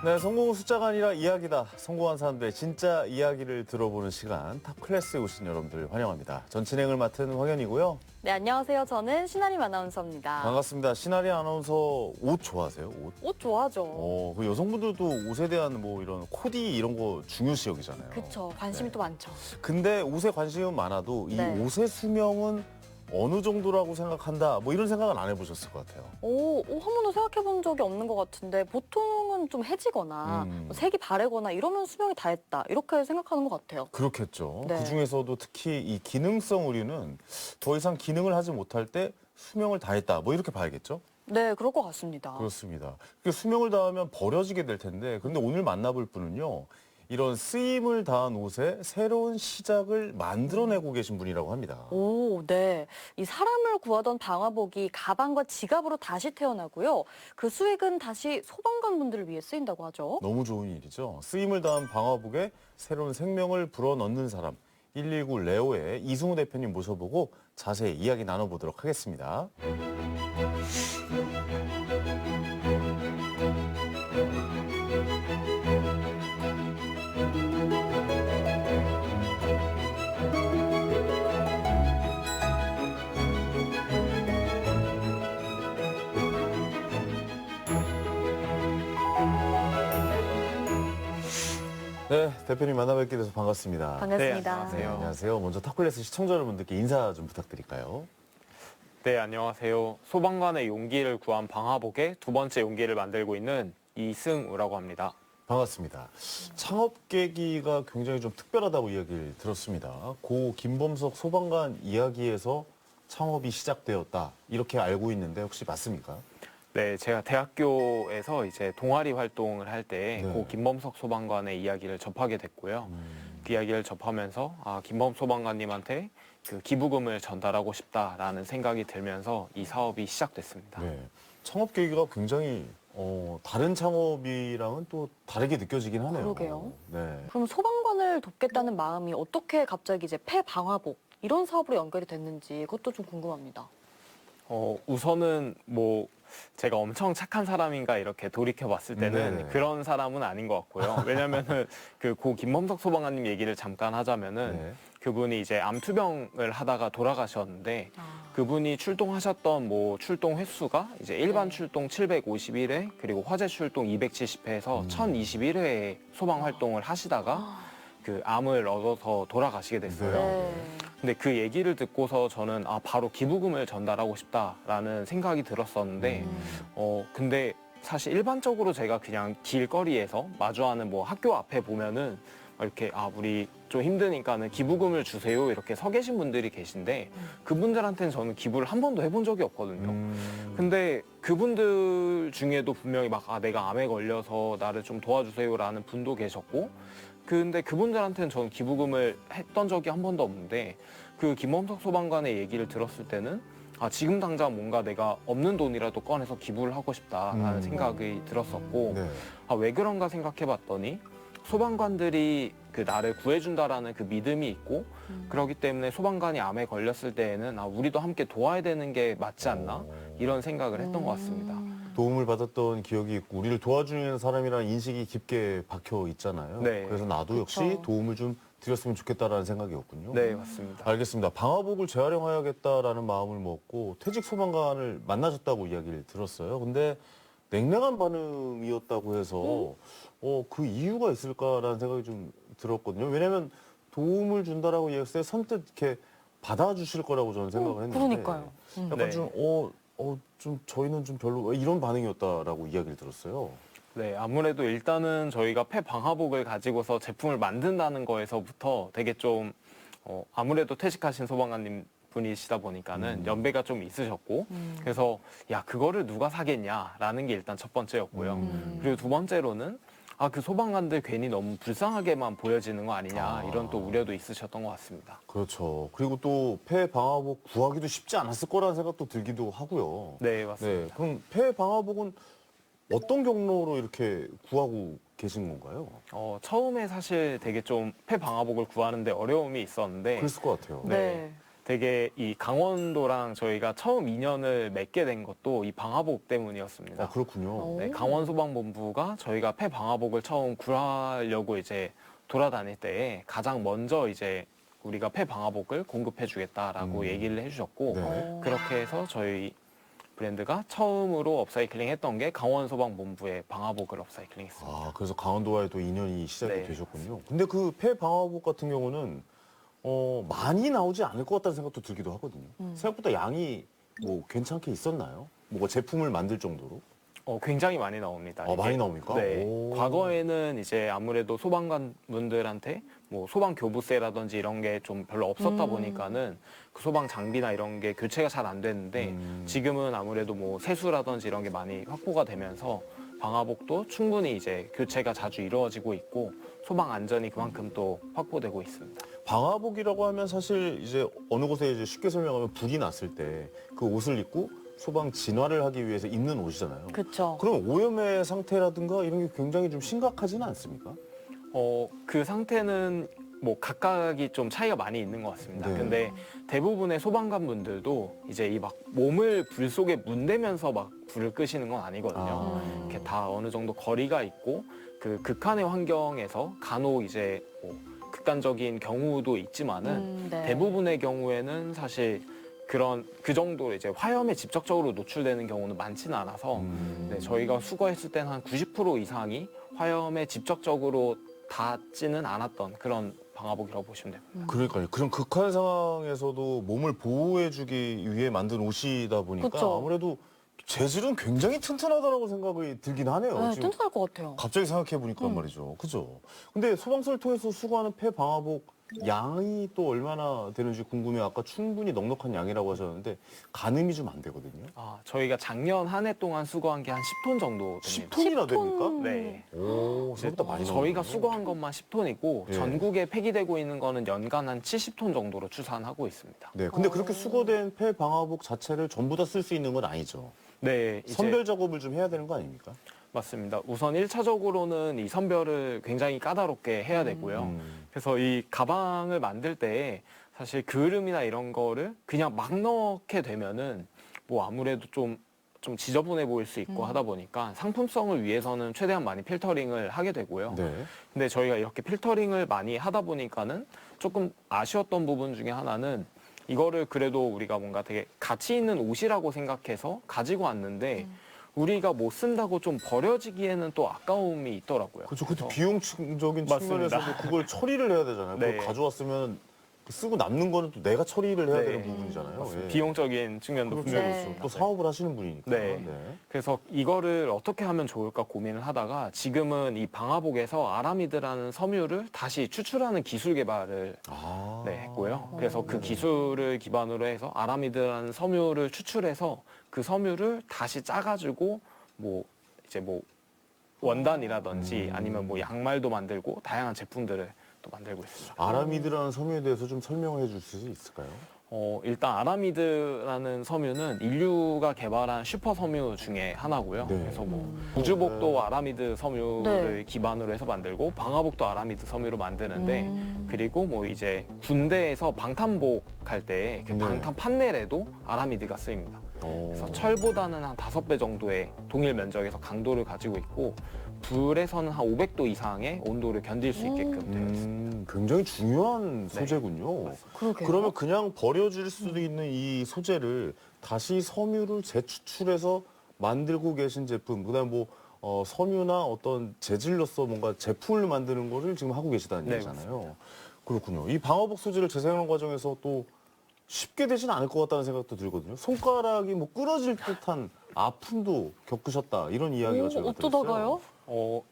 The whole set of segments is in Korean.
네, 성공은 숫자가 아니라 이야기다. 성공한 사람들의 진짜 이야기를 들어보는 시간, 탑클래스에 오신 여러분들 환영합니다. 전 진행을 맡은 황현이고요. 네, 안녕하세요. 저는 신아림 아나운서입니다. 반갑습니다. 신아리 아나운서 옷 좋아하세요? 옷? 옷 좋아하죠. 그 여성분들도 옷에 대한 뭐 이런 코디 이런 거 중요시 여기잖아요. 그쵸. 관심이 네. 또 많죠. 근데 옷에 관심은 많아도 이 네. 옷의 수명은 어느 정도라고 생각한다. 뭐 이런 생각은 안 해보셨을 것 같아요. 한 번도 생각해 본 적이 없는 것 같은데 보통은 좀 해지거나 뭐 색이 바래거나 이러면 수명이 다 했다. 이렇게 생각하는 것 같아요. 그렇겠죠. 네. 그중에서도 특히 이 기능성 의류는 더 이상 기능을 하지 못할 때 수명을 다했다. 뭐 이렇게 봐야겠죠? 네, 그럴 것 같습니다. 그렇습니다. 수명을 다하면 버려지게 될 텐데 근데 오늘 만나볼 분은요. 이런 쓰임을 다한 옷에 새로운 시작을 만들어내고 계신 분이라고 합니다. 네. 이 사람을 구하던 방화복이 가방과 지갑으로 다시 태어나고요. 그 수익은 다시 소방관 분들을 위해 쓰인다고 하죠. 너무 좋은 일이죠. 쓰임을 다한 방화복에 새로운 생명을 불어넣는 사람. 119 레오의 이승우 대표님 모셔보고 자세히 이야기 나눠보도록 하겠습니다. 네, 대표님 만나뵙게 돼서 반갑습니다. 반갑습니다. 네, 안녕하세요. 안녕하세요. 먼저 탑클래스 시청자 여러분들께 인사 좀 부탁드릴까요? 네, 안녕하세요. 소방관의 용기를 구한 방화복의 두 번째 용기를 만들고 있는 이승우라고 합니다. 반갑습니다. 창업 계기가 굉장히 좀 특별하다고 이야기를 들었습니다. 고 김범석 소방관 이야기에서 창업이 시작되었다. 이렇게 알고 있는데 혹시 맞습니까? 네, 제가 대학교에서 이제 동아리 활동을 할 때 네. 고 김범석 소방관의 이야기를 접하게 됐고요. 그 이야기를 접하면서 김범 소방관님한테 그 기부금을 전달하고 싶다라는 생각이 들면서 이 사업이 시작됐습니다. 네. 창업 계기가 굉장히 다른 창업이랑은 또 다르게 느껴지긴 하네요. 그러게요. 네. 그럼 소방관을 돕겠다는 마음이 어떻게 갑자기 이제 폐방화복 이런 사업으로 연결이 됐는지 그것도 좀 궁금합니다. 우선은 뭐 제가 엄청 착한 사람인가 이렇게 돌이켜 봤을 때는 네네. 그런 사람은 아닌 것 같고요. 왜냐면은 그 고 김범석 소방관님 얘기를 잠깐 하자면은 네. 그분이 이제 암투병을 하다가 돌아가셨는데 그분이 출동하셨던 뭐 출동 횟수가 이제 일반 네. 출동 751회 그리고 화재 출동 270회에서 1021회의 소방 활동을 하시다가 그 암을 얻어서 돌아가시게 됐어요. 네. 근데 그 얘기를 듣고서 저는 바로 기부금을 전달하고 싶다라는 생각이 들었었는데 근데 사실 일반적으로 제가 그냥 길거리에서 마주하는 뭐 학교 앞에 보면은 이렇게 우리 좀 힘드니까는 기부금을 주세요 이렇게 서 계신 분들이 계신데 그분들한테는 저는 기부를 한 번도 해본 적이 없거든요. 근데 그분들 중에도 분명히 막 내가 암에 걸려서 나를 좀 도와주세요라는 분도 계셨고 근데 그분들한테는 저는 기부금을 했던 적이 한 번도 없는데 그 김범석 소방관의 얘기를 들었을 때는 지금 당장 뭔가 내가 없는 돈이라도 꺼내서 기부를 하고 싶다라는 생각이 들었었고 네. 왜 그런가 생각해봤더니 소방관들이 그 나를 구해준다라는 그 믿음이 있고 그렇기 때문에 소방관이 암에 걸렸을 때에는 우리도 함께 도와야 되는 게 맞지 않나 이런 생각을 했던 것 같습니다. 도움을 받았던 기억이 있고 우리를 도와주는 사람이라는 인식이 깊게 박혀 있잖아요. 네. 그래서 나도 역시 그쵸. 도움을 좀 드렸으면 좋겠다라는 생각이었군요. 네, 맞습니다. 알겠습니다. 방화복을 재활용해야겠다라는 마음을 먹고 퇴직 소방관을 만나셨다고 이야기를 들었어요. 근데 냉랭한 반응이었다고 해서 그 이유가 있을까라는 생각이 좀 들었거든요. 왜냐하면 도움을 준다라고 이야기했을 때 선뜻 이렇게 받아주실 거라고 저는 생각을 했는데 그러니까요. 약간 네. 좀 저희는 좀 별로 이런 반응이었다라고 이야기를 들었어요. 네, 아무래도 일단은 저희가 폐방화복을 가지고서 제품을 만든다는 거에서부터 되게 좀 아무래도 퇴직하신 소방관님 분이시다 보니까는 연배가 좀 있으셨고 그래서 야 그거를 누가 사겠냐라는 게 일단 첫 번째였고요. 그리고 두 번째로는 그 소방관들 괜히 너무 불쌍하게만 보여지는 거 아니냐 이런 또 우려도 있으셨던 것 같습니다. 그렇죠. 그리고 또 폐 방화복 구하기도 쉽지 않았을 거라는 생각도 들기도 하고요. 네, 맞습니다. 네, 그럼 폐 방화복은 어떤 경로로 이렇게 구하고 계신 건가요? 처음에 사실 되게 좀 폐방화복을 구하는데 어려움이 있었는데 그랬을 것 같아요. 네. 되게 이 강원도랑 저희가 처음 인연을 맺게 된 것도 이 방화복 때문이었습니다. 아, 그렇군요. 네, 강원소방본부가 저희가 폐방화복을 처음 구하려고 이제 돌아다닐 때에 가장 먼저 이제 우리가 폐방화복을 공급해주겠다라고 얘기를 해주셨고 네. 그렇게 해서 저희 브랜드가 처음으로 업사이클링 했던 게 강원소방본부의 방화복을 업사이클링 했습니다. 아, 그래서 강원도와의 또 인연이 시작이 네, 되셨군요. 근데 그 폐 방화복 같은 경우는 많이 나오지 않을 것 같다는 생각도 들기도 하거든요. 생각보다 양이 뭐 괜찮게 있었나요? 뭐 제품을 만들 정도로? 굉장히 많이 나옵니다. 이게. 많이 나옵니까? 네. 오. 과거에는 이제 아무래도 소방관 분들한테 뭐 소방 교부세라든지 이런 게 좀 별로 없었다 보니까는 그 소방 장비나 이런 게 교체가 잘 안 됐는데 지금은 아무래도 뭐 세수라든지 이런 게 많이 확보가 되면서 방화복도 충분히 이제 교체가 자주 이루어지고 있고 소방 안전이 그만큼 또 확보되고 있습니다. 방화복이라고 하면 사실 이제 어느 곳에 이제 쉽게 설명하면 불이 났을 때 그 옷을 입고 소방 진화를 하기 위해서 입는 옷이잖아요. 그렇죠. 그럼 오염의 상태라든가 이런 게 굉장히 좀 심각하지는 않습니까? 그 상태는 뭐 각각이 좀 차이가 많이 있는 것 같습니다. 네. 근데 대부분의 소방관 분들도 이제 이 막 몸을 불 속에 문대면서 막 불을 끄시는 건 아니거든요. 이렇게 다 어느 정도 거리가 있고 그 극한의 환경에서 간혹 이제 뭐 극단적인 경우도 있지만은 네. 대부분의 경우에는 사실 그 정도로 이제 화염에 직접적으로 노출되는 경우는 많지는 않아서 네, 저희가 수거했을 때는 한 90% 이상이 화염에 직접적으로 닿지는 않았던 그런 방화복이라고 보시면 됩니다. 그러니까요. 그런 극한 상황에서도 몸을 보호해주기 위해 만든 옷이다 보니까 그쵸. 아무래도 재질은 굉장히 튼튼하다고 생각이 들긴 하네요. 네, 지금 튼튼할 것 같아요. 갑자기 생각해 보니까 말이죠. 그죠? 근데 소방서를 통해서 수거하는 폐 방화복 양이 또 얼마나 되는지 궁금해요. 아까 충분히 넉넉한 양이라고 하셨는데 가늠이 좀 안 되거든요. 저희가 작년 한 해 동안 수거한 게 한 10톤 정도 됩니다. 10톤이나 됩니까? 네. 오, 생각보다 많이 나오네요. 저희가 수거한 것만 10톤이고 예. 전국에 폐기되고 있는 거는 연간 한 70톤 정도로 추산하고 있습니다. 네, 근데 그렇게 수거된 폐 방화복 자체를 전부 다 쓸 수 있는 건 아니죠. 네, 이제 선별 작업을 좀 해야 되는 거 아닙니까? 맞습니다. 우선 1차적으로는 이 선별을 굉장히 까다롭게 해야 되고요. 그래서 이 가방을 만들 때 사실 그을음이나 이런 거를 그냥 막 넣게 되면은 뭐 아무래도 좀 지저분해 보일 수 있고 하다 보니까 상품성을 위해서는 최대한 많이 필터링을 하게 되고요. 네. 근데 저희가 이렇게 필터링을 많이 하다 보니까는 조금 아쉬웠던 부분 중에 하나는 이거를 그래도 우리가 뭔가 되게 가치 있는 옷이라고 생각해서 가지고 왔는데 우리가 못 쓴다고 좀 버려지기에는 또 아까움이 있더라고요. 그렇죠. 그때 그래서 비용적인 맞습니다. 측면에서도 그걸 처리를 해야 되잖아요. 네. 그걸 가져왔으면 쓰고 남는 거는 또 내가 처리를 해야 네. 되는 부분이잖아요. 예. 비용적인 측면도 그렇죠. 분명히 네. 있습니다. 또 사업을 하시는 분이니까. 네. 그래서 이거를 어떻게 하면 좋을까 고민을 하다가 지금은 이 방화복에서 아라미드라는 섬유를 다시 추출하는 기술 개발을 아. 네, 했고요. 그래서 그 기술을 기반으로 해서 아라미드라는 섬유를 추출해서 그 섬유를 다시 짜가지고 뭐 이제 뭐 원단이라든지 아니면 뭐 양말도 만들고 다양한 제품들을 또 만들고 있습니다. 아라미드라는 섬유에 대해서 좀 설명해 줄 수 있을까요? 일단 아라미드라는 섬유는 인류가 개발한 슈퍼 섬유 중에 하나고요. 네. 그래서 뭐 우주복도 아라미드 섬유를 네. 기반으로 해서 만들고 방화복도 아라미드 섬유로 만드는데 그리고 뭐 이제 군대에서 방탄복 할 때 그 네. 방탄 판넬에도 아라미드가 쓰입니다. 그래서 철보다는 한 5배 정도의 동일 면적에서 강도를 가지고 있고 불에서는 한 500도 이상의 온도를 견딜 수 있게끔 되어 있습니다. 굉장히 중요한 소재군요. 그러게요. 그러면 그냥 버려질 수도 있는 이 소재를 다시 섬유를 재추출해서 만들고 계신 제품, 그다음 뭐 섬유나 어떤 재질로서 뭔가 제품을 만드는 거를 지금 하고 계시다는 네, 얘기잖아요. 그렇군요. 이 방화복 소재를 재사용하는 과정에서 또 쉽게 되진 않을 것 같다는 생각도 들거든요. 손가락이 뭐 끊어질 듯한 아픔도 겪으셨다 이런 이야기가 저희가 어떠다가요?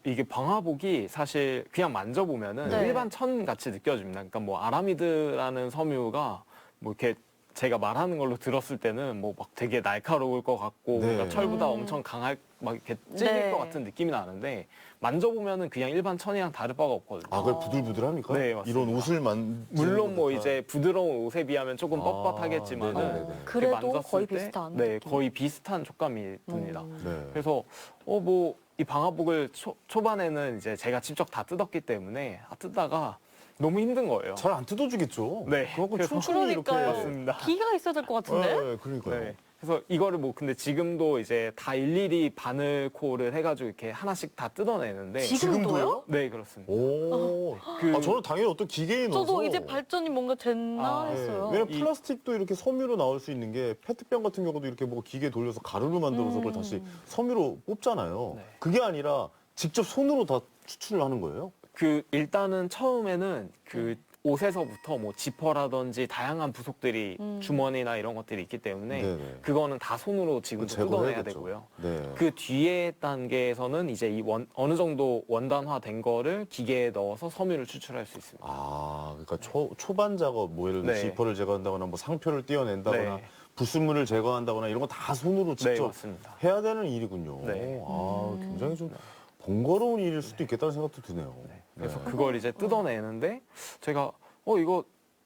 이게 방화복이 사실 그냥 만져보면은 네. 일반 천 같이 느껴집니다. 그러니까 뭐 아라미드라는 섬유가 뭐 이렇게 제가 말하는 걸로 들었을 때는 뭐 막 되게 날카로울 것 같고 네. 뭔가 철보다 엄청 강할 막 이렇게 찔릴 네. 것 같은 느낌이 나는데 만져보면은 그냥 일반 천이랑 다를 바가 없거든요. 아, 그게 부들부들합니까? 네, 맞습니다. 이런 옷을 만 물론 뭐 이제 부드러운 옷에 비하면 조금 아, 뻣뻣하겠지만은 네네네. 그래도 만졌을 거의 때 비슷한 네, 느낌. 거의 비슷한 촉감이 듭니다. 네. 그래서 뭐 이 방화복을 초반에는 이제 제가 직접 다 뜯었기 때문에 뜯다가 너무 힘든 거예요. 잘 안 뜯어주겠죠. 네. 그만큼 그래서 천천히 이렇게. 그러니까요. 맞습니다. 기가 있어야 될 것 같은데. 네, 그러니까요. 네. 그래서 이거를 뭐 근데 지금도 이제 다 일일이 바늘코를 해가지고 이렇게 하나씩 다 뜯어내는데 지금도요? 네 그렇습니다. 오. 그- 아, 저는 당연히 어떤 기계에 넣어서. 저도 이제 발전이 뭔가 됐나 아, 네. 했어요. 왜냐면 이- 플라스틱도 이렇게 섬유로 나올 수 있는 게 페트병 같은 경우도 이렇게 뭐 기계 돌려서 가루로 만들어서 그걸 다시 섬유로 뽑잖아요. 네. 그게 아니라 직접 손으로 다 추출을 하는 거예요? 그 일단은 처음에는 그 옷에서부터 뭐 지퍼라든지 다양한 부속들이 주머니나 이런 것들이 있기 때문에 네네. 그거는 다 손으로 지금 뜯어내야 제거해야겠죠. 되고요. 네. 그 뒤에 단계에서는 이제 어느 정도 원단화된 거를 기계에 넣어서 섬유를 추출할 수 있습니다. 아, 그러니까 초반 작업, 뭐 예를 들어 네. 지퍼를 제거한다거나 뭐 상표를 떼어낸다거나 네. 불순물을 제거한다거나 이런 거 다 손으로 네, 직접 맞습니다. 해야 되는 일이군요. 네. 아, 굉장히 좀 번거로운 일일 수도 있겠다는 생각도 드네요. 그래서 네. 그걸 이제 뜯어내는데 제가 이거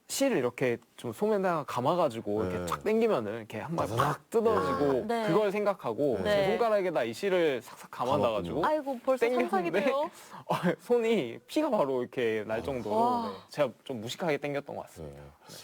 실을 이렇게 좀 소매에다가 감아가지고 네. 이렇게 쫙 당기면은 이렇게 한 번 바사삭. 팍 뜯어지고 네. 그걸 생각하고 네. 제 손가락에다 이 실을 삭삭 감아놔가지고 아이고 벌써 상상이 땡겼는데 돼요. 손이 피가 바로 이렇게 날 정도로 와. 네, 제가 좀 무식하게 당겼던 것 네. 같습니다.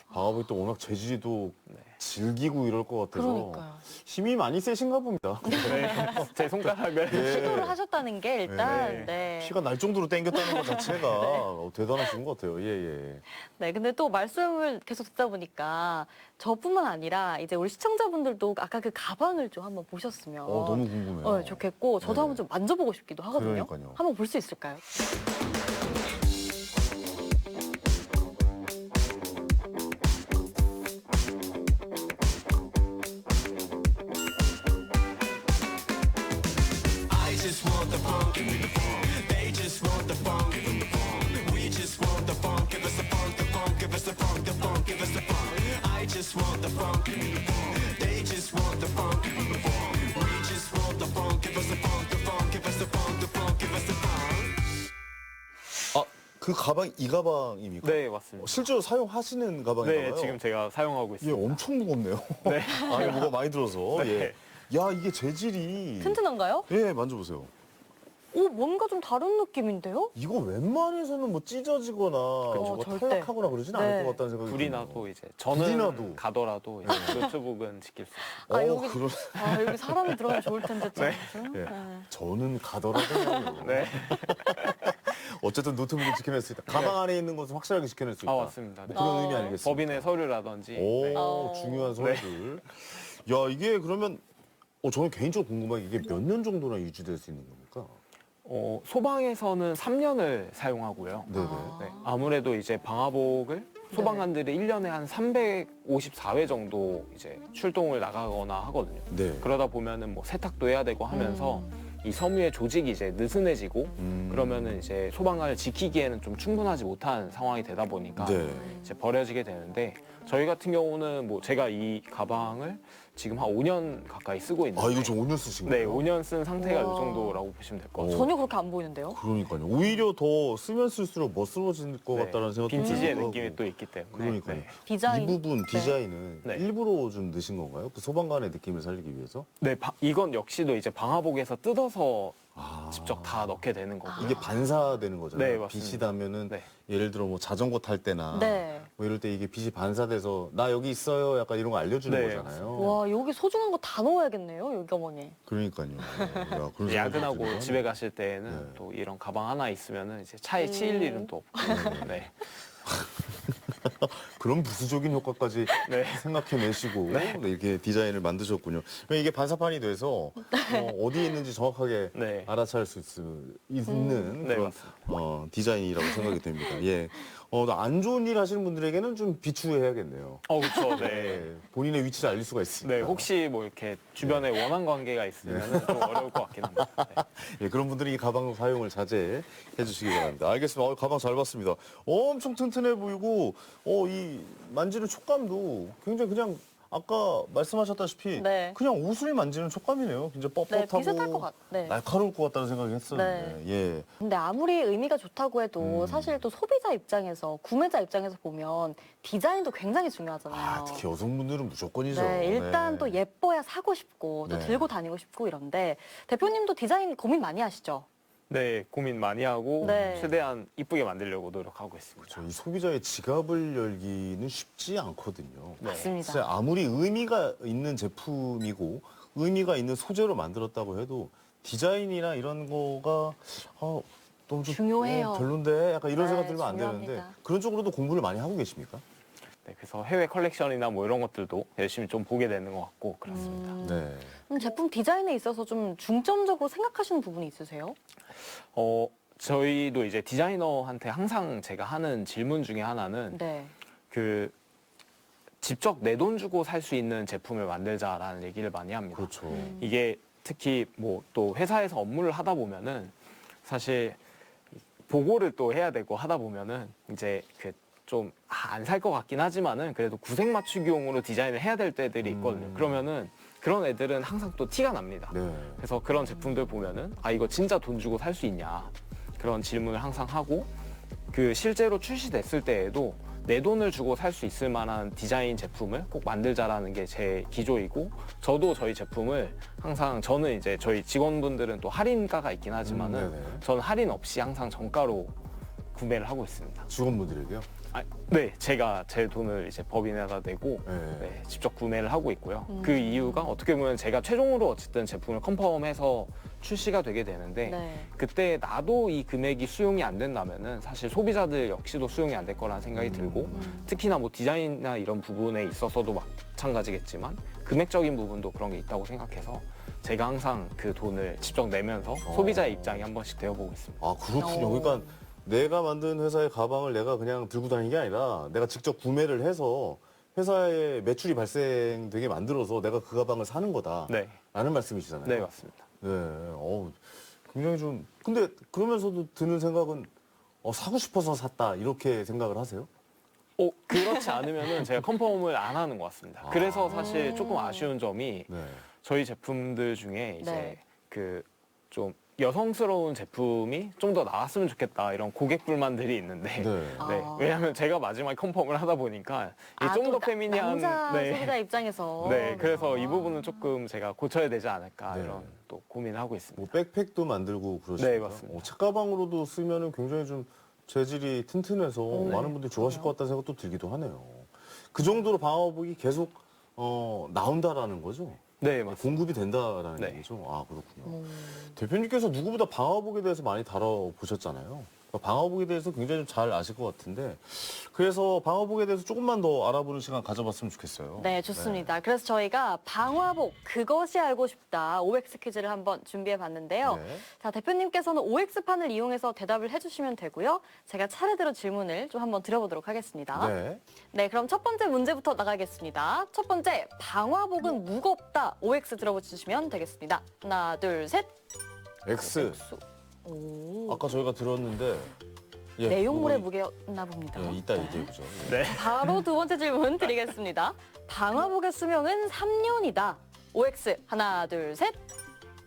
방화복이 또 워낙 재질이도 네. 질기고 이럴 것 같아서 그러니까요. 힘이 많이 세신가 봅니다. 네. 제 손가락을 예. 시도를 하셨다는 게 일단 네. 네. 피가 날 정도로 땡겼다는 것 자체가 대단하신 것 같아요. 예, 예. 네, 근데 또 말씀을 계속 듣다 보니까 저뿐만 아니라 이제 우리 시청자분들도 아까 그 가방을 좀 한번 보셨으면 너무 궁금해요. 좋겠고 저도 네. 한번 좀 만져보고 싶기도 하거든요. 그러니까요. 한번 볼 수 있을까요? I just want the funk, give me the funk. They just want the funk, give 'em the funk. We just want the funk, give us the funk, the funk, give us the funk, the funk, give us the funk. I just want the funk, give me the funk. They just want the funk, give 'em the funk. We just want the funk, give us the funk, the funk, give us the funk, the funk, give us the funk. 아, 그 가방 이 가방입니까? 네 맞습니다. 실제로 사용하시는 가방인가요? 네 지금 제가 사용하고 이게 있습니다. 엄청 무겁네요. 네. 아니, 뭐가 많이 들어서. 네. 예. 야, 이게 재질이. 튼튼한가요? 예, 만져보세요. 오, 뭔가 좀 다른 느낌인데요? 이거 웬만해서는 뭐 찢어지거나 뭐 절대. 탈락하거나 그러진 네. 않을 것 같다는 생각이 불이 드네요. 나도 이제 불이 저는 나도. 가더라도 이제 노트북은 지킬 수 있습니다. 아, 여기- 그런. 여기 사람이 들어가면 좋을 텐데. 좀. 예. 네. 저는 가더라도. 네. 어쨌든 노트북을 지켜낼 수 있다. 가방 안에 있는 것은 확실하게 지켜낼 수 있다. 맞습니다. 네. 그런 의미 아니겠습니까? 법인의 서류라든지 오, 네. 중요한 서류들. 야, 이게 그러면 저는 개인적으로 궁금한 게 이게 몇 년 정도나 유지될 수 있는 겁니까? 소방에서는 3년을 사용하고요. 네네. 네, 아무래도 이제 방화복을 소방관들이 1년에 한 354회 정도 이제 출동을 나가거나 하거든요. 네. 그러다 보면은 뭐 세탁도 해야 되고 하면서 이 섬유의 조직이 이제 느슨해지고 그러면은 이제 소방관을 지키기에는 좀 충분하지 못한 상황이 되다 보니까 네. 이제 버려지게 되는데 저희 같은 경우는 뭐 제가 이 가방을 지금 한 5년 가까이 쓰고 있는데 아, 이거 저 5년 쓰신 네, 거예요? 5년 쓴 상태가 이 우와. 정도라고 보시면 될 것 같아요. 전혀 그렇게 안 보이는데요? 그러니까요. 오히려 더 쓰면 쓸수록 멋스러워질 것 네, 같다는 생각도 빈티지의 들기도 느낌이 하고. 또 있기 때문에. 그러니까요. 네. 디자인. 이 부분 디자인은 네. 일부러 좀 넣으신 건가요? 그 소방관의 느낌을 살리기 위해서? 네, 이건 역시도 이제 방화복에서 뜯어서 아. 직접 다 넣게 되는 거고. 이게 반사되는 거잖아요. 네, 맞습니다. 빛이 닿으면은 네. 예를 들어 뭐 자전거 탈 때나 네. 뭐 이럴 때 이게 빛이 반사돼서 나 여기 있어요 약간 이런 거 알려주는 네, 거잖아요. 와, 여기 소중한 거 다 넣어야겠네요, 여기 어머니. 그러니까요. 야, 그런 생각이 야근하고 들어요. 집에 가실 때에는 네. 또 이런 가방 하나 있으면은 이제 차에 치일 일은 또 없고. 네. 그런 부수적인 효과까지 네. 생각해내시고 네, 이렇게 디자인을 만드셨군요. 이게 반사판이 돼서 어디에 있는지 정확하게 네. 알아차릴 수 있는 네, 그런 맞습니다. 디자인이라고 생각이 됩니다. 예. 안 좋은 일 하시는 분들에게는 좀 비추해야겠네요. 그렇죠. 네. 네, 본인의 위치를 알릴 수가 있으니까. 네, 혹시 뭐 이렇게 주변에 원한 관계가 있으면 좀 어려울 것 같긴 합니다. 네. 예, 그런 분들이 이 가방 사용을 자제해 주시기 바랍니다. 알겠습니다. 가방 잘 봤습니다. 엄청 튼튼해 보이고, 이 만지는 촉감도 굉장히 그냥 아까 말씀하셨다시피 네. 그냥 옷을 만지는 촉감이네요. 굉장히 네, 뻣뻣하고 비슷할 것 같. 네. 날카로울 것 같다는 생각이 했었는데. 예. 근데 아무리 의미가 좋다고 해도 사실 또 소비자 입장에서, 구매자 입장에서 보면 디자인도 굉장히 중요하잖아요. 특히 여성분들은 무조건이죠. 네, 일단 네. 또 예뻐야 사고 싶고 또 네. 들고 다니고 싶고 이런데 대표님도 디자인 고민 많이 하시죠? 네, 고민 많이 하고 네. 최대한 이쁘게 만들려고 노력하고 있습니다. 이 소비자의 지갑을 열기는 쉽지 않거든요. 네. 맞습니다. 진짜 아무리 의미가 있는 제품이고 의미가 있는 소재로 만들었다고 해도 디자인이나 이런 거가 너무 좀 중요해요. 별론데 약간 이런 네, 생각 들면 안 되는데 중요합니다. 그런 쪽으로도 공부를 많이 하고 계십니까? 네, 그래서 해외 컬렉션이나 뭐 이런 것들도 열심히 좀 보게 되는 것 같고 그렇습니다. 네. 그럼 제품 디자인에 있어서 좀 중점적으로 생각하시는 부분이 있으세요? 저희도 이제 디자이너한테 항상 제가 하는 질문 중에 하나는 네. 그 직접 내 돈 주고 살 수 있는 제품을 만들자라는 얘기를 많이 합니다. 그렇죠. 이게 특히 뭐 또 회사에서 업무를 하다 보면은 사실 보고를 또 해야 되고 하다 보면은 이제 그 좀 안 살 것 같긴 하지만은 그래도 구색 맞추기용으로 디자인을 해야 될 때들이 있거든요. 그러면은 그런 애들은 항상 또 티가 납니다. 네. 그래서 그런 제품들 보면은 이거 진짜 돈 주고 살 수 있냐 그런 질문을 항상 하고 그 실제로 출시됐을 때에도 내 돈을 주고 살 수 있을 만한 디자인 제품을 꼭 만들자라는 게 제 기조이고 저도 저희 제품을 항상 저는 이제 저희 직원분들은 또 할인가가 있긴 하지만은 네네. 저는 할인 없이 항상 정가로 구매를 하고 있습니다. 직원분들에게요? 네, 제가 제 돈을 이제 법인에다 내고 네. 네, 직접 구매를 하고 있고요. 그 이유가 어떻게 보면 제가 최종으로 어쨌든 제품을 컨펌해서 출시가 되게 되는데 네. 그때 나도 이 금액이 수용이 안 된다면은 사실 소비자들 역시도 수용이 안 될 거라는 생각이 들고 특히나 뭐 디자인이나 이런 부분에 있어서도 마찬가지겠지만 금액적인 부분도 그런 게 있다고 생각해서 제가 항상 그 돈을 직접 내면서 소비자의 입장이 한 번씩 되어보고 있습니다. 그렇군요. 오. 그러니까 내가 만든 회사의 가방을 내가 그냥 들고 다니는 게 아니라 내가 직접 구매를 해서 회사에 매출이 발생되게 만들어서 내가 그 가방을 사는 거다. 네, 라는 말씀이시잖아요. 네 맞습니다. 네. 굉장히 좀 근데 그러면서도 드는 생각은 사고 싶어서 샀다 이렇게 생각을 하세요? 그렇지 않으면은 제가 컨펌을 안 하는 것 같습니다. 그래서 사실 조금 아쉬운 점이 네. 저희 제품들 중에 이제 네. 그 좀 여성스러운 제품이 좀 더 나왔으면 좋겠다 이런 고객 불만들이 있는데 네. 네, 왜냐하면 제가 마지막에 컨펌을 하다 보니까 좀 또 더 페미니한 남자 네. 소비자 입장에서. 네, 그래서 이 부분은 조금 제가 고쳐야 되지 않을까 네. 이런 또 고민을 하고 있습니다. 뭐 백팩도 만들고 그러시니까 네, 맞습니다. 책가방으로도 쓰면은 굉장히 좀 재질이 튼튼해서 많은 분들이 좋아하실 것 같다는 생각도 들기도 하네요. 그 정도로 방화복이 계속 나온다라는 거죠? 네, 맞습니다. 공급이 된다라는 네. 얘기죠. 그렇군요. 대표님께서 누구보다 방화복에 대해서 많이 다뤄보셨잖아요. 그러니까 방화복에 대해서 굉장히 좀 잘 아실 것 같은데 그래서 방화복에 대해서 조금만 더 알아보는 시간 가져봤으면 좋겠어요. 네, 좋습니다. 그래서 저희가 방화복 그것이 알고 싶다 OX 퀴즈를 한번 준비해 봤는데요. 네. 자, 대표님께서는 OX판을 이용해서 대답을 해주시면 되고요. 제가 차례대로 질문을 좀 한번 드려보도록 하겠습니다. 네. 네, 그럼 첫 번째 문제부터 나가겠습니다. 첫 번째, 방화복은 무겁다 OX 들어보시면 되겠습니다. 하나, 둘, 셋. X. 오. 아까 저희가 들었는데 예, 내용물의 요거 무게였나 봅니다. 이따 네. 얘기해보죠. 네. 바로 두 번째 질문 드리겠습니다. 방화복의 수명은 3년이다. OX 하나, 둘, 셋.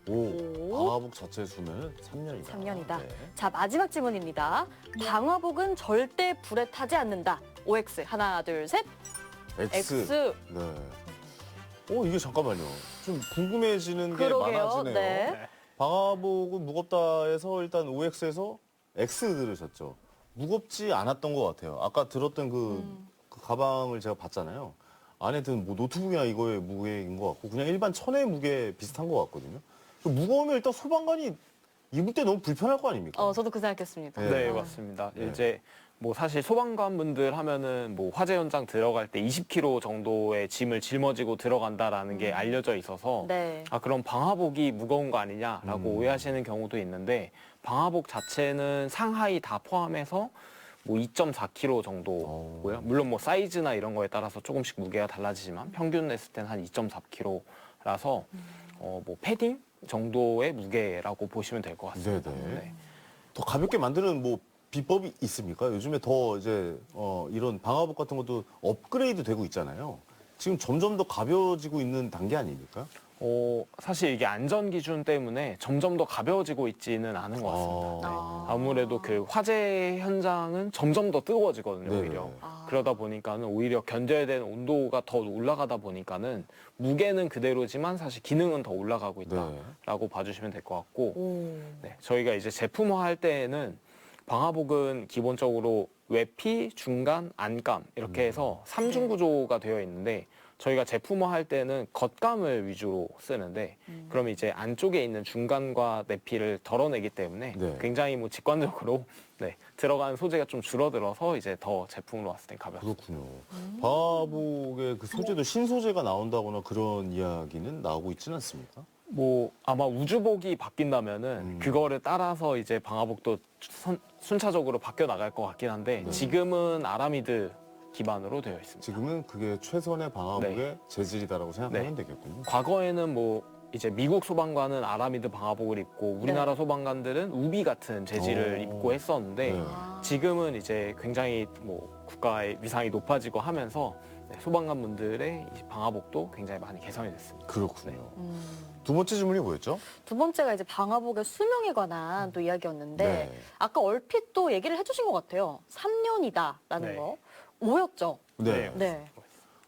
오, 방화복 자체 수명은 3년이다. 3년이다. 네. 자, 마지막 질문입니다. 방화복은 절대 불에 타지 않는다. OX 하나, 둘, 셋. X. 네. 이게 잠깐만요. 좀 궁금해지는 게 그러게요. 많아지네요. 네. 방화복은 무겁다 해서 일단 OX에서 X 들으셨죠. 무겁지 않았던 것 같아요. 아까 들었던 그 가방을 제가 봤잖아요. 안에 든 뭐 노트북이나 이거의 무게인 것 같고 그냥 일반 천의 무게 비슷한 것 같거든요. 무거우면 일단 소방관이 입을 때 너무 불편할 거 아닙니까? 저도 그 생각했습니다. 네. 네, 맞습니다. 네. 이제 뭐 사실 소방관 분들 하면은 뭐 화재 현장 들어갈 때 20kg 정도의 짐을 짊어지고 들어간다라는 게 알려져 있어서 네. 그럼 방화복이 무거운 거 아니냐라고 오해하시는 경우도 있는데 방화복 자체는 상하이 다 포함해서 뭐 2.4kg 정도고요. 물론 뭐 사이즈나 이런 거에 따라서 조금씩 무게가 달라지지만 평균 냈을 때는 한 2.4kg라서 뭐 패딩 정도의 무게라고 보시면 될 것 같습니다. 네네. 네. 더 가볍게 만드는 뭐 비법이 있습니까? 요즘에 더 이제 이런 방화복 같은 것도 업그레이드 되고 있잖아요. 지금 점점 더 가벼워지고 있는 단계 아닙니까? 사실 이게 안전 기준 때문에 점점 더 가벼워지고 있지는 않은 것 같습니다. 아. 아무래도 그 화재 현장은 점점 더 뜨거워지거든요, 네네. 오히려. 아. 그러다 보니까는 오히려 견뎌야 되는 온도가 더 올라가다 보니까는 무게는 그대로지만 사실 기능은 더 올라가고 있다라고 봐주시면 될 것 같고, 오. 네, 저희가 이제 제품화 할 때에는 방화복은 기본적으로 외피, 중간, 안감 이렇게 해서 삼중 구조가 되어 있는데 저희가 제품화 할 때는 겉감을 위주로 쓰는데 그럼 이제 안쪽에 있는 중간과 내피를 덜어내기 때문에 네. 굉장히 뭐 직관적으로 네, 들어가는 소재가 좀 줄어들어서 이제 더 제품으로 왔을 땐 가볍습니다. 그렇군요. 방화복의 그 소재도 신소재가 나온다거나 그런 이야기는 나오고 있지는 않습니까? 뭐 아마 우주복이 바뀐다면은 그거를 따라서 이제 방화복도 순차적으로 바뀌어 나갈 것 같긴 한데 지금은 아라미드 기반으로 되어 있습니다. 지금은 그게 최선의 방화복의 네. 재질이다라고 생각하면 네. 되겠군요. 과거에는 뭐 이제 미국 소방관은 아라미드 방화복을 입고 우리나라 소방관들은 우비 같은 재질을 오. 입고 했었는데 네. 지금은 이제 굉장히 뭐 국가의 위상이 높아지고 하면서 네, 소방관분들의 이 방화복도 굉장히 많이 개선이 됐습니다. 그렇군요. 음. 두 번째 질문이 뭐였죠? 두 번째가 이제 방화복의 수명에 관한 또 이야기였는데 네. 아까 얼핏 또 얘기를 해주신 것 같아요. 3년이다라는 네. 거. 오였죠? 네. 네.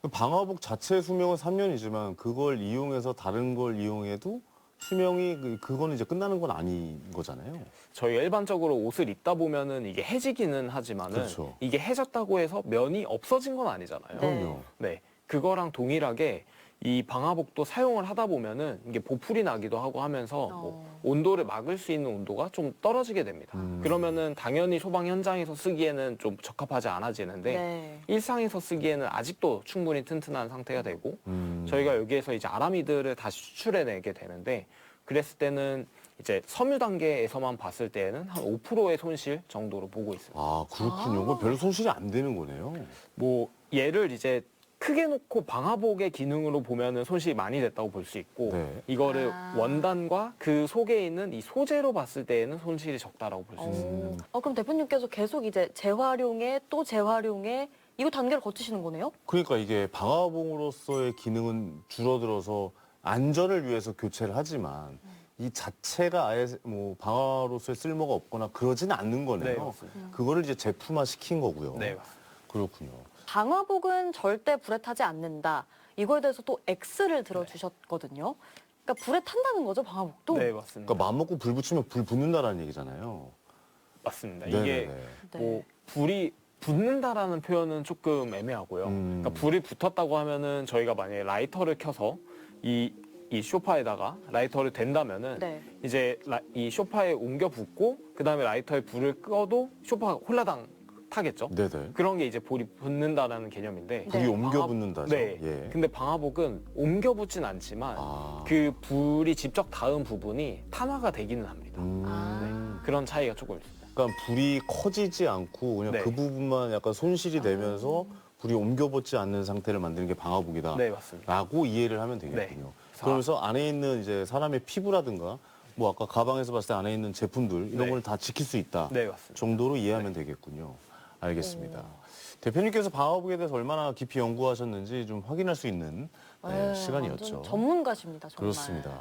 그 방화복 자체 수명은 3년이지만 그걸 이용해서 다른 걸 이용해도 수명이 그거는 이제 끝나는 건 아닌 거잖아요. 저희가 일반적으로 옷을 입다 보면은 이게 해지기는 하지만은 그렇죠. 이게 해졌다고 해서 면이 없어진 건 아니잖아요. 네. 그럼요. 네. 그거랑 동일하게 이 방화복도 사용을 하다 보면은 이게 보풀이 나기도 하고 하면서 뭐 온도를 막을 수 있는 온도가 좀 떨어지게 됩니다. 그러면은 당연히 소방 현장에서 쓰기에는 좀 적합하지 않아지는데 네. 일상에서 쓰기에는 아직도 충분히 튼튼한 상태가 되고 저희가 여기에서 이제 아라미드를 다시 추출해내게 되는데 그랬을 때는 이제 섬유 단계에서만 봤을 때는 한 5%의 손실 정도로 보고 있습니다. 아, 그렇군요. 그거 별로 손실이 안 되는 거네요. 뭐 얘를 이제 크게 놓고 방화복의 기능으로 보면은 손실이 많이 됐다고 볼 수 있고 네. 이거를 아. 원단과 그 속에 있는 이 소재로 봤을 때에는 손실이 적다라고 볼 수 있습니다. 그럼 대표님께서 계속 이제 재활용에 또 재활용에 이거 단계를 거치시는 거네요? 그러니까 이게 방화복으로서의 기능은 줄어들어서 안전을 위해서 교체를 하지만 이 자체가 아예 뭐 방화로서의 쓸모가 없거나 그러지는 않는 네, 거네요. 맞습니다. 그거를 이제 제품화 시킨 거고요. 네, 맞습니다. 그렇군요. 방화복은 절대 불에 타지 않는다. 이거에 대해서 또 X를 들어주셨거든요. 그러니까 불에 탄다는 거죠, 방화복도? 네, 맞습니다. 그러니까 마음 먹고 불 붙이면 불 붙는다라는 얘기잖아요. 맞습니다. 네네네. 이게 뭐 불이 붙는다라는 표현은 조금 애매하고요. 그러니까 불이 붙었다고 하면은 저희가 만약에 라이터를 켜서 이 쇼파에다가 라이터를 댄다면은 네. 이제 이 쇼파에 옮겨 붓고 그 다음에 라이터에 불을 꺼도 쇼파가 홀라당 타겠죠. 네네. 그런 게 이제 불이 붙는다라는 개념인데 불이 네. 옮겨 붙는다죠. 네. 예. 근데 방화복은 옮겨 붙진 않지만 아. 그 불이 직접 닿은 부분이 탄화가 되기는 합니다. 아. 그런 차이가 조금 있습니다. 그러니까 불이 커지지 않고 그냥 네. 그 부분만 약간 손실이 되면서 불이 옮겨 붙지 않는 상태를 만드는 게 방화복이다. 네, 맞습니다. 라고 이해를 하면 되겠군요. 네. 그러면서 안에 있는 이제 사람의 피부라든가 뭐 아까 가방에서 봤을 때 안에 있는 제품들 이런 네. 걸 다 지킬 수 있다 네, 맞습니다. 정도로 이해하면 되겠군요. 알겠습니다. 대표님께서 방화복에 대해서 얼마나 깊이 연구하셨는지 좀 확인할 수 있는 네, 시간이었죠. 완전 전문가십니다, 정말. 그렇습니다.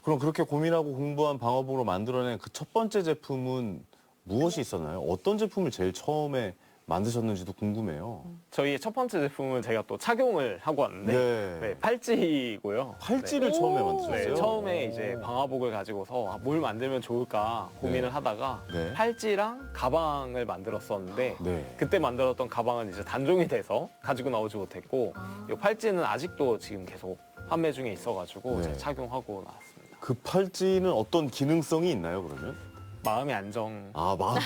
그럼 그렇게 고민하고 공부한 방화복으로 만들어낸 그 첫 번째 제품은 무엇이 있었나요? 어떤 제품을 제일 처음에 만드셨는지도 궁금해요. 저희의 첫 번째 제품은 제가 또 착용을 하고 왔는데 네. 네, 팔찌고요. 팔찌를 네. 처음에 오. 만드셨어요? 네, 처음에 이제 방화복을 가지고서 뭘 만들면 좋을까 고민을 네. 하다가 네. 팔찌랑 가방을 만들었었는데 네. 그때 만들었던 가방은 이제 단종이 돼서 가지고 나오지 못했고 이 팔찌는 아직도 지금 계속 판매 중에 있어가지고 네. 제가 착용하고 나왔습니다. 그 팔찌는 어떤 기능성이 있나요, 그러면? 마음의 안정. 아, 마음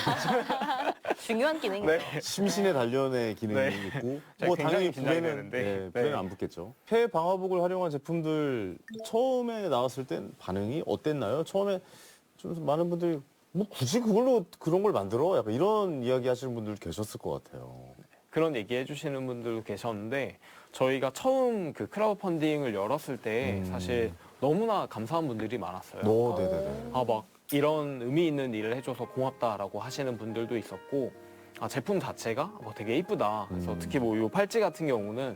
중요한 기능이죠. 네. 심신의 단련의 기능이 네. 있고 제가 뭐 굉장히 당연히 긴장이 불에는 되는데. 네, 불에는 네. 안 붙겠죠. 폐 방화복을 활용한 제품들 처음에 나왔을 땐 반응이 어땠나요? 처음에 좀 많은 분들이 뭐 굳이 그걸로 그런 걸 만들어? 약간 이런 이야기 하시는 분들 계셨을 것 같아요. 그런 얘기 해주시는 분들도 계셨는데 저희가 처음 그 크라우드 펀딩을 열었을 때 사실 너무나 감사한 분들이 많았어요. 네네네. 아, 막 이런 의미 있는 일을 해줘서 고맙다라고 하시는 분들도 있었고, 제품 자체가 뭐 되게 이쁘다. 그래서 특히 뭐 이 팔찌 같은 경우는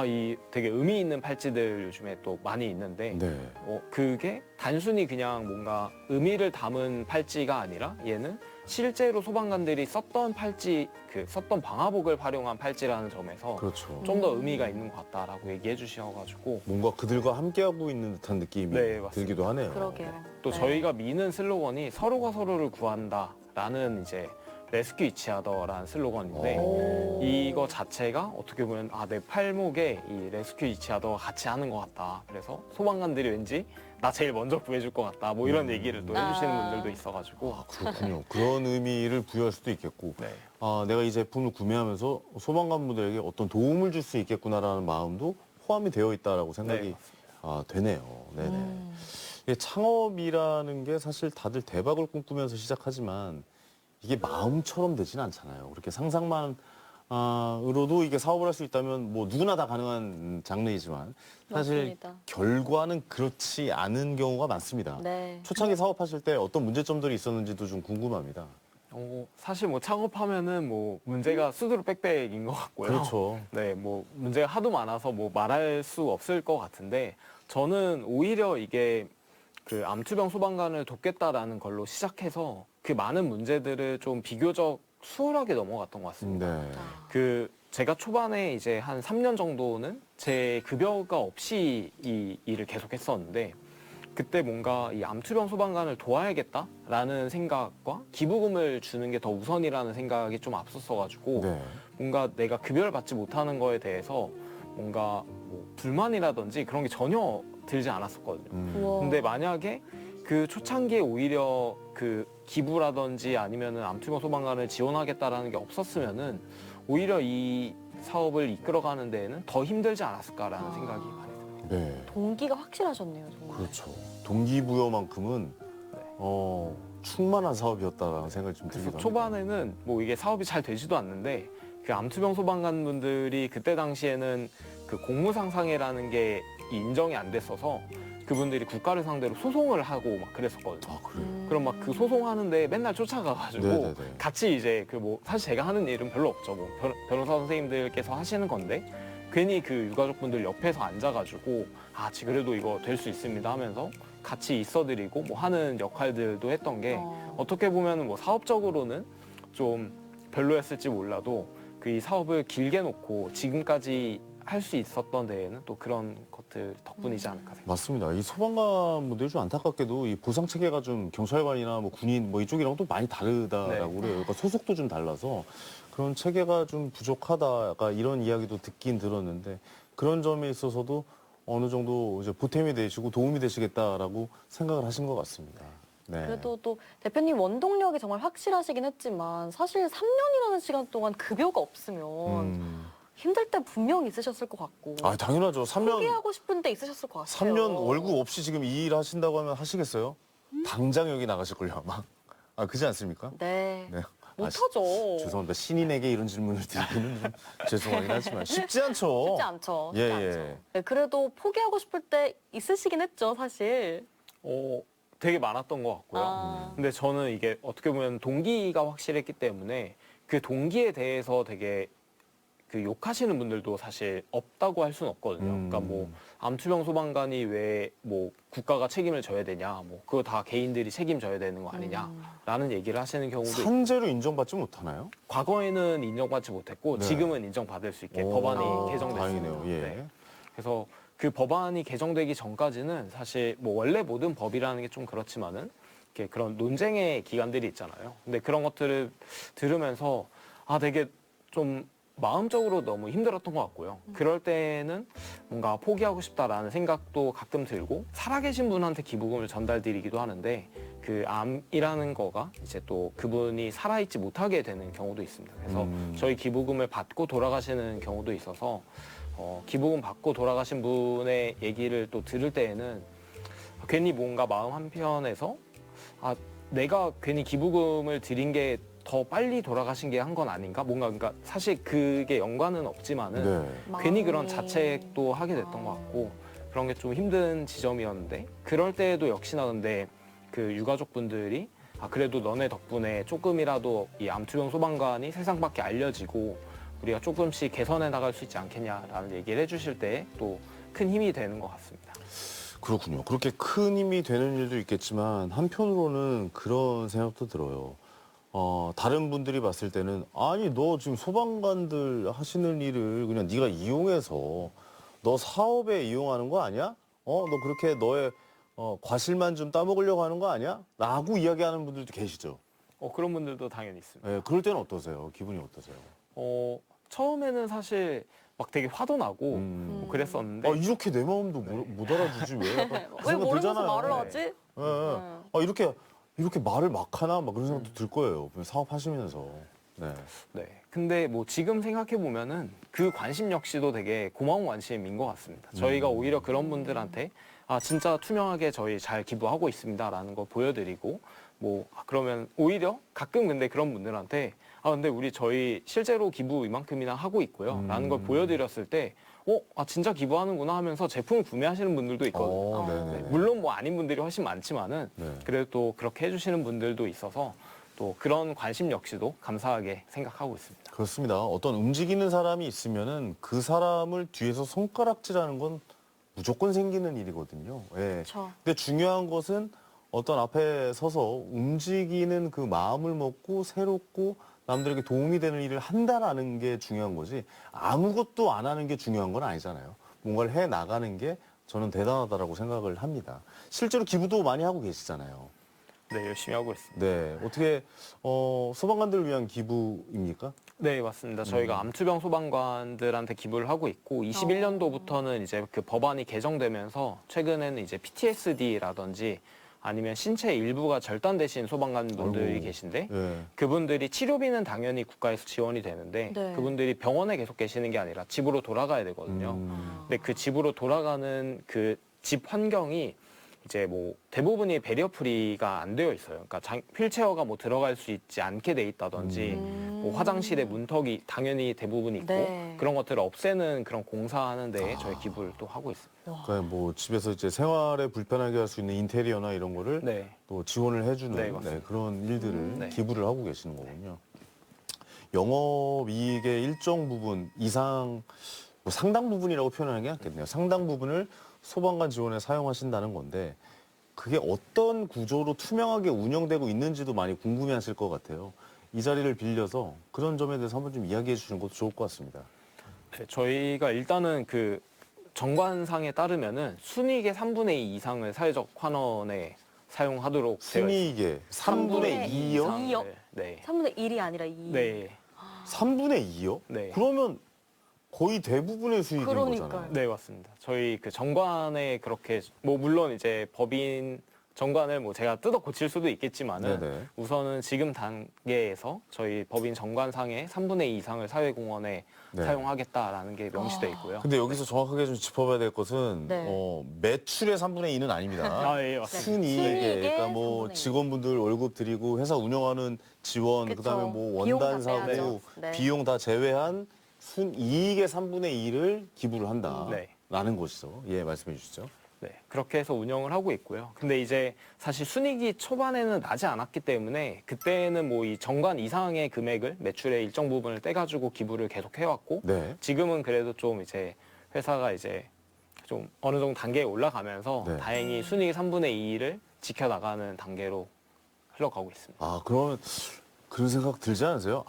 이 되게 의미 있는 팔찌들 요즘에 또 많이 있는데, 네. 그게 단순히 그냥 뭔가 의미를 담은 팔찌가 아니라 얘는 실제로 소방관들이 썼던 팔찌, 썼던 방화복을 활용한 팔찌라는 점에서 그렇죠. 좀 더 의미가 있는 것 같다라고 얘기해 주셔가지고, 뭔가 그들과 함께하고 있는 듯한 느낌이 네, 맞습니다. 들기도 하네요. 그러게요. 또 네. 저희가 미는 슬로건이 서로가 서로를 구한다라는 이제 레스큐 이치하더라는 슬로건인데, 오. 이거 자체가 어떻게 보면 내 팔목에 이 레스큐 이치하더가 같이 하는 것 같다. 그래서 소방관들이 왠지 나 제일 먼저 구해줄 것 같다. 뭐 이런 얘기를 또 해주시는 분들도 있어가지고. 그렇군요. 그런 의미를 부여할 수도 있겠고, 네. 내가 이 제품을 구매하면서 소방관분들에게 어떤 도움을 줄 수 있겠구나라는 마음도 포함이 되어 있다라고 생각이 네, 되네요. 네네. 이게 창업이라는 게 사실 다들 대박을 꿈꾸면서 시작하지만 이게 마음처럼 되지는 않잖아요. 그렇게 상상만 으로도 이게 사업을 할 수 있다면 뭐 누구나 다 가능한 장르이지만 사실 맞습니다. 결과는 그렇지 않은 경우가 많습니다. 네. 초창기 사업하실 때 어떤 문제점들이 있었는지도 좀 궁금합니다. 사실 뭐 창업하면은 뭐 문제가 수두룩 빽빽인 것 같고요. 그렇죠. 네, 뭐 문제가 하도 많아서 뭐 말할 수 없을 것 같은데, 저는 오히려 이게 암투병 소방관을 돕겠다라는 걸로 시작해서 그 많은 문제들을 좀 비교적 수월하게 넘어갔던 것 같습니다. 네. 제가 초반에 이제 한 3년 정도는 제 급여가 없이 이 일을 계속 했었는데, 그때 뭔가 이 암투병 소방관을 도와야겠다라는 생각과 기부금을 주는 게 더 우선이라는 생각이 좀 앞섰어가지고, 네. 뭔가 내가 급여를 받지 못하는 거에 대해서 뭔가 뭐 불만이라든지 그런 게 전혀 들지 않았었거든요. 우와. 근데 만약에 그 초창기에 오히려 그 기부라든지 아니면은 암투병 소방관을 지원하겠다라는 게 없었으면은 오히려 이 사업을 이끌어가는 데에는 더 힘들지 않았을까라는 생각이 많이 듭니다. 네. 동기가 확실하셨네요, 정말. 그렇죠. 동기부여만큼은 네. 충만한 사업이었다라는 생각이 좀 그래서 들기도 합니다. 초반에는 뭐 이게 사업이 잘 되지도 않는데, 그 암투병 소방관 분들이 그때 당시에는 그 공무상상회라는 게 인정이 안 됐어서 그분들이 국가를 상대로 소송을 하고 막 그랬었거든요. 그래요? 그럼 막 그 소송하는데 맨날 쫓아가가지고 네네네. 같이 이제 뭐 사실 제가 하는 일은 별로 없죠. 뭐 변호사 선생님들께서 하시는 건데, 괜히 그 유가족분들 옆에서 앉아가지고 그래도 이거 될 수 있습니다 하면서 같이 있어드리고 뭐 하는 역할들도 했던 게, 어떻게 보면 뭐 사업적으로는 좀 별로였을지 몰라도 이 사업을 길게 놓고 지금까지 할 수 있었던 데에는 또 그런 것들 덕분이지 않을까 생각합니다. 맞습니다. 이 소방관분들이 좀 안타깝게도 이 보상 체계가 좀 경찰관이나 뭐 군인 뭐 이쪽이랑 또 많이 다르다라고 네. 그래요. 그러니까 소속도 좀 달라서 그런 체계가 좀 부족하다. 약간 이런 이야기도 듣긴 들었는데, 그런 점에 있어서도 어느 정도 이제 보탬이 되시고 도움이 되시겠다라고 생각을 하신 것 같습니다. 네. 그래도 또 대표님 원동력이 정말 확실하시긴 했지만 사실 3년이라는 시간 동안 급여가 없으면 힘들 때 분명히 있으셨을 것 같고 당연하죠. 3년 포기하고 싶은 때 있으셨을 것 같아요. 3년 월급 없이 지금 이 일 하신다고 하면 하시겠어요? 당장 여기 나가실걸요, 아마. 그렇지 않습니까? 네. 네. 못하죠. 죄송합니다. 신인에게 이런 질문을 드리기는 좀 죄송하긴 하지만 쉽지 않죠. 쉽지 않죠. 예, 쉽지 예. 않죠. 네, 그래도 포기하고 싶을 때 있으시긴 했죠, 사실. 되게 많았던 것 같고요. 근데 저는 이게 어떻게 보면 동기가 확실했기 때문에 그 동기에 대해서 되게 욕하시는 분들도 사실 없다고 할 수는 없거든요. 그러니까 뭐 암투병 소방관이 왜 뭐 국가가 책임을 져야 되냐, 뭐 그거 다 개인들이 책임져야 되는 거 아니냐라는 얘기를 하시는 경우도 있고, 산재로 인정받지 못하나요? 과거에는 인정받지 못했고 네. 지금은 인정받을 수 있게 오, 법안이 개정됐습니다. 다행이네요. 예. 네. 그래서 그 법안이 개정되기 전까지는 사실 뭐 원래 모든 법이라는 게 좀 그렇지만은 이렇게 그런 논쟁의 기간들이 있잖아요. 근데 그런 것들을 들으면서 되게 좀 마음적으로 너무 힘들었던 것 같고요. 그럴 때는 뭔가 포기하고 싶다라는 생각도 가끔 들고, 살아계신 분한테 기부금을 전달드리기도 하는데 그 암이라는 거가 이제 또 그분이 살아있지 못하게 되는 경우도 있습니다. 그래서 저희 기부금을 받고 돌아가시는 경우도 있어서 기부금 받고 돌아가신 분의 얘기를 또 들을 때에는 괜히 뭔가 마음 한편에서 내가 괜히 기부금을 드린 게 더 빨리 돌아가신 게 한 건 아닌가? 뭔가 그러니까 사실 그게 연관은 없지만은 네. 괜히 그런 자책도 하게 됐던 것 같고, 그런 게 좀 힘든 지점이었는데, 그럴 때에도 역시나 근데 그 유가족분들이 그래도 너네 덕분에 조금이라도 이 암투병 소방관이 세상 밖에 알려지고 우리가 조금씩 개선해 나갈 수 있지 않겠냐라는 얘기를 해주실 때 또 큰 힘이 되는 것 같습니다. 그렇군요. 그렇게 큰 힘이 되는 일도 있겠지만 한편으로는 그런 생각도 들어요. 다른 분들이 봤을 때는 아니 너 지금 소방관들 하시는 일을 그냥 네가 이용해서 너 사업에 이용하는 거 아니야? 너 그렇게 너의 과실만 좀 따먹으려고 하는 거 아니야? 라고 이야기하는 분들도 계시죠. 그런 분들도 당연히 있습니다. 네, 그럴 때는 어떠세요? 기분이 어떠세요? 처음에는 사실 막 되게 화도 나고 뭐 그랬었는데 이렇게 내 마음도 못 알아주지 왜? 약간 그 왜 생각 모르면서 들잖아요. 말을 네. 하지? 예, 예. 이렇게 말을 막 하나 막 그런 생각도 들 거예요. 사업하시면서. 네. 네. 근데 뭐 지금 생각해 보면은 그 관심 역시도 되게 고마운 관심인 것 같습니다. 저희가 오히려 그런 분들한테 진짜 투명하게 저희 잘 기부하고 있습니다라는 걸 보여드리고 그러면 오히려 가끔 근데 그런 분들한테 근데 우리 저희 실제로 기부 이만큼이나 하고 있고요. 라는 걸 보여드렸을 때 진짜 기부하는구나 하면서 제품을 구매하시는 분들도 있거든요. 네네. 네, 물론 뭐 아닌 분들이 훨씬 많지만은 네. 그래도 또 그렇게 해주시는 분들도 있어서 또 그런 관심 역시도 감사하게 생각하고 있습니다. 그렇습니다. 어떤 움직이는 사람이 있으면은 그 사람을 뒤에서 손가락질하는 건 무조건 생기는 일이거든요. 예. 그렇죠. 근데 중요한 것은 어떤 앞에 서서 움직이는 그 마음을 먹고 새롭고 남들에게 도움이 되는 일을 한다라는 게 중요한 거지 아무것도 안 하는 게 중요한 건 아니잖아요. 뭔가를 해 나가는 게 저는 대단하다라고 생각을 합니다. 실제로 기부도 많이 하고 계시잖아요. 네, 열심히 하고 있습니다. 네, 어떻게 소방관들을 위한 기부입니까? 네, 맞습니다. 저희가 암투병 소방관들한테 기부를 하고 있고 21년도부터는 이제 그 법안이 개정되면서 최근에는 이제 PTSD라든지 아니면 신체 일부가 절단되신 소방관분들이 아이고. 계신데 예. 그분들이 치료비는 당연히 국가에서 지원이 되는데 네. 그분들이 병원에 계속 계시는 게 아니라 집으로 돌아가야 되거든요. 근데 그 집으로 돌아가는 그 집 환경이 이제 뭐 대부분이 베리어 프리가 안 되어 있어요. 그러니까 휠체어가 뭐 들어갈 수 있지 않게 돼 있다든지 뭐 화장실에 문턱이 당연히 대부분 있고 네. 그런 것들을 없애는 그런 공사하는 데에 저희 기부를 또 하고 있습니다. 그러니까 뭐 집에서 이제 생활에 불편하게 할 수 있는 인테리어나 이런 거를 네. 또 지원을 네, 해주는 맞습니다. 그런 일들을 네. 기부를 하고 계시는 거군요. 영업이익의 일정 부분 이상 뭐 상당 부분이라고 표현하는 게 낫겠네요. 상당 부분을 소방관 지원에 사용하신다는 건데 그게 어떤 구조로 투명하게 운영되고 있는지도 많이 궁금해하실 것 같아요. 이 자리를 빌려서 그런 점에 대해서 한번 좀 이야기해 주시는 것도 좋을 것 같습니다. 네, 저희가 일단은 그 정관상에 따르면은 순이익의 3분의 2 이상을 사회적 환원에 사용하도록 되어 있습니다. 순이익의 3분의 2요? 이요? 네. 3분의 1이 아니라 2. 네. 3분의 2요? 네. 그러면 거의 대부분의 수익인 그러니까요. 거잖아요. 네, 맞습니다. 저희 그 정관에 그렇게 뭐 물론 이제 법인 정관을 뭐 제가 뜯어 고칠 수도 있겠지만은 네네. 우선은 지금 단계에서 저희 법인 정관상의 3분의 2 이상을 사회공헌에 네. 사용하겠다라는 게 명시돼 있고요. 근데 여기서 정확하게 좀 짚어봐야 될 것은 네. 매출의 3분의 2는 아닙니다. 예, 맞습니다. 순이익에 순이익의 그러니까 뭐 3분의 2. 직원분들 월급 드리고 회사 운영하는 지원 그쵸. 그다음에 뭐 비용 다 원단 사고 빼야죠. 네. 비용 다 제외한 순이익의 3분의 2를 기부를 한다라는 네. 것이죠. 예, 말씀해 주시죠. 네, 그렇게 해서 운영을 하고 있고요. 근데 이제 사실 순이익이 초반에는 나지 않았기 때문에 그때는 뭐 이 정관 이상의 금액을 매출의 일정 부분을 떼가지고 기부를 계속 해왔고 네. 지금은 그래도 좀 이제 회사가 이제 좀 어느 정도 단계에 올라가면서 네. 다행히 순이익 3분의 2를 지켜나가는 단계로 흘러가고 있습니다. 아, 그러면 그런 생각 들지 않으세요?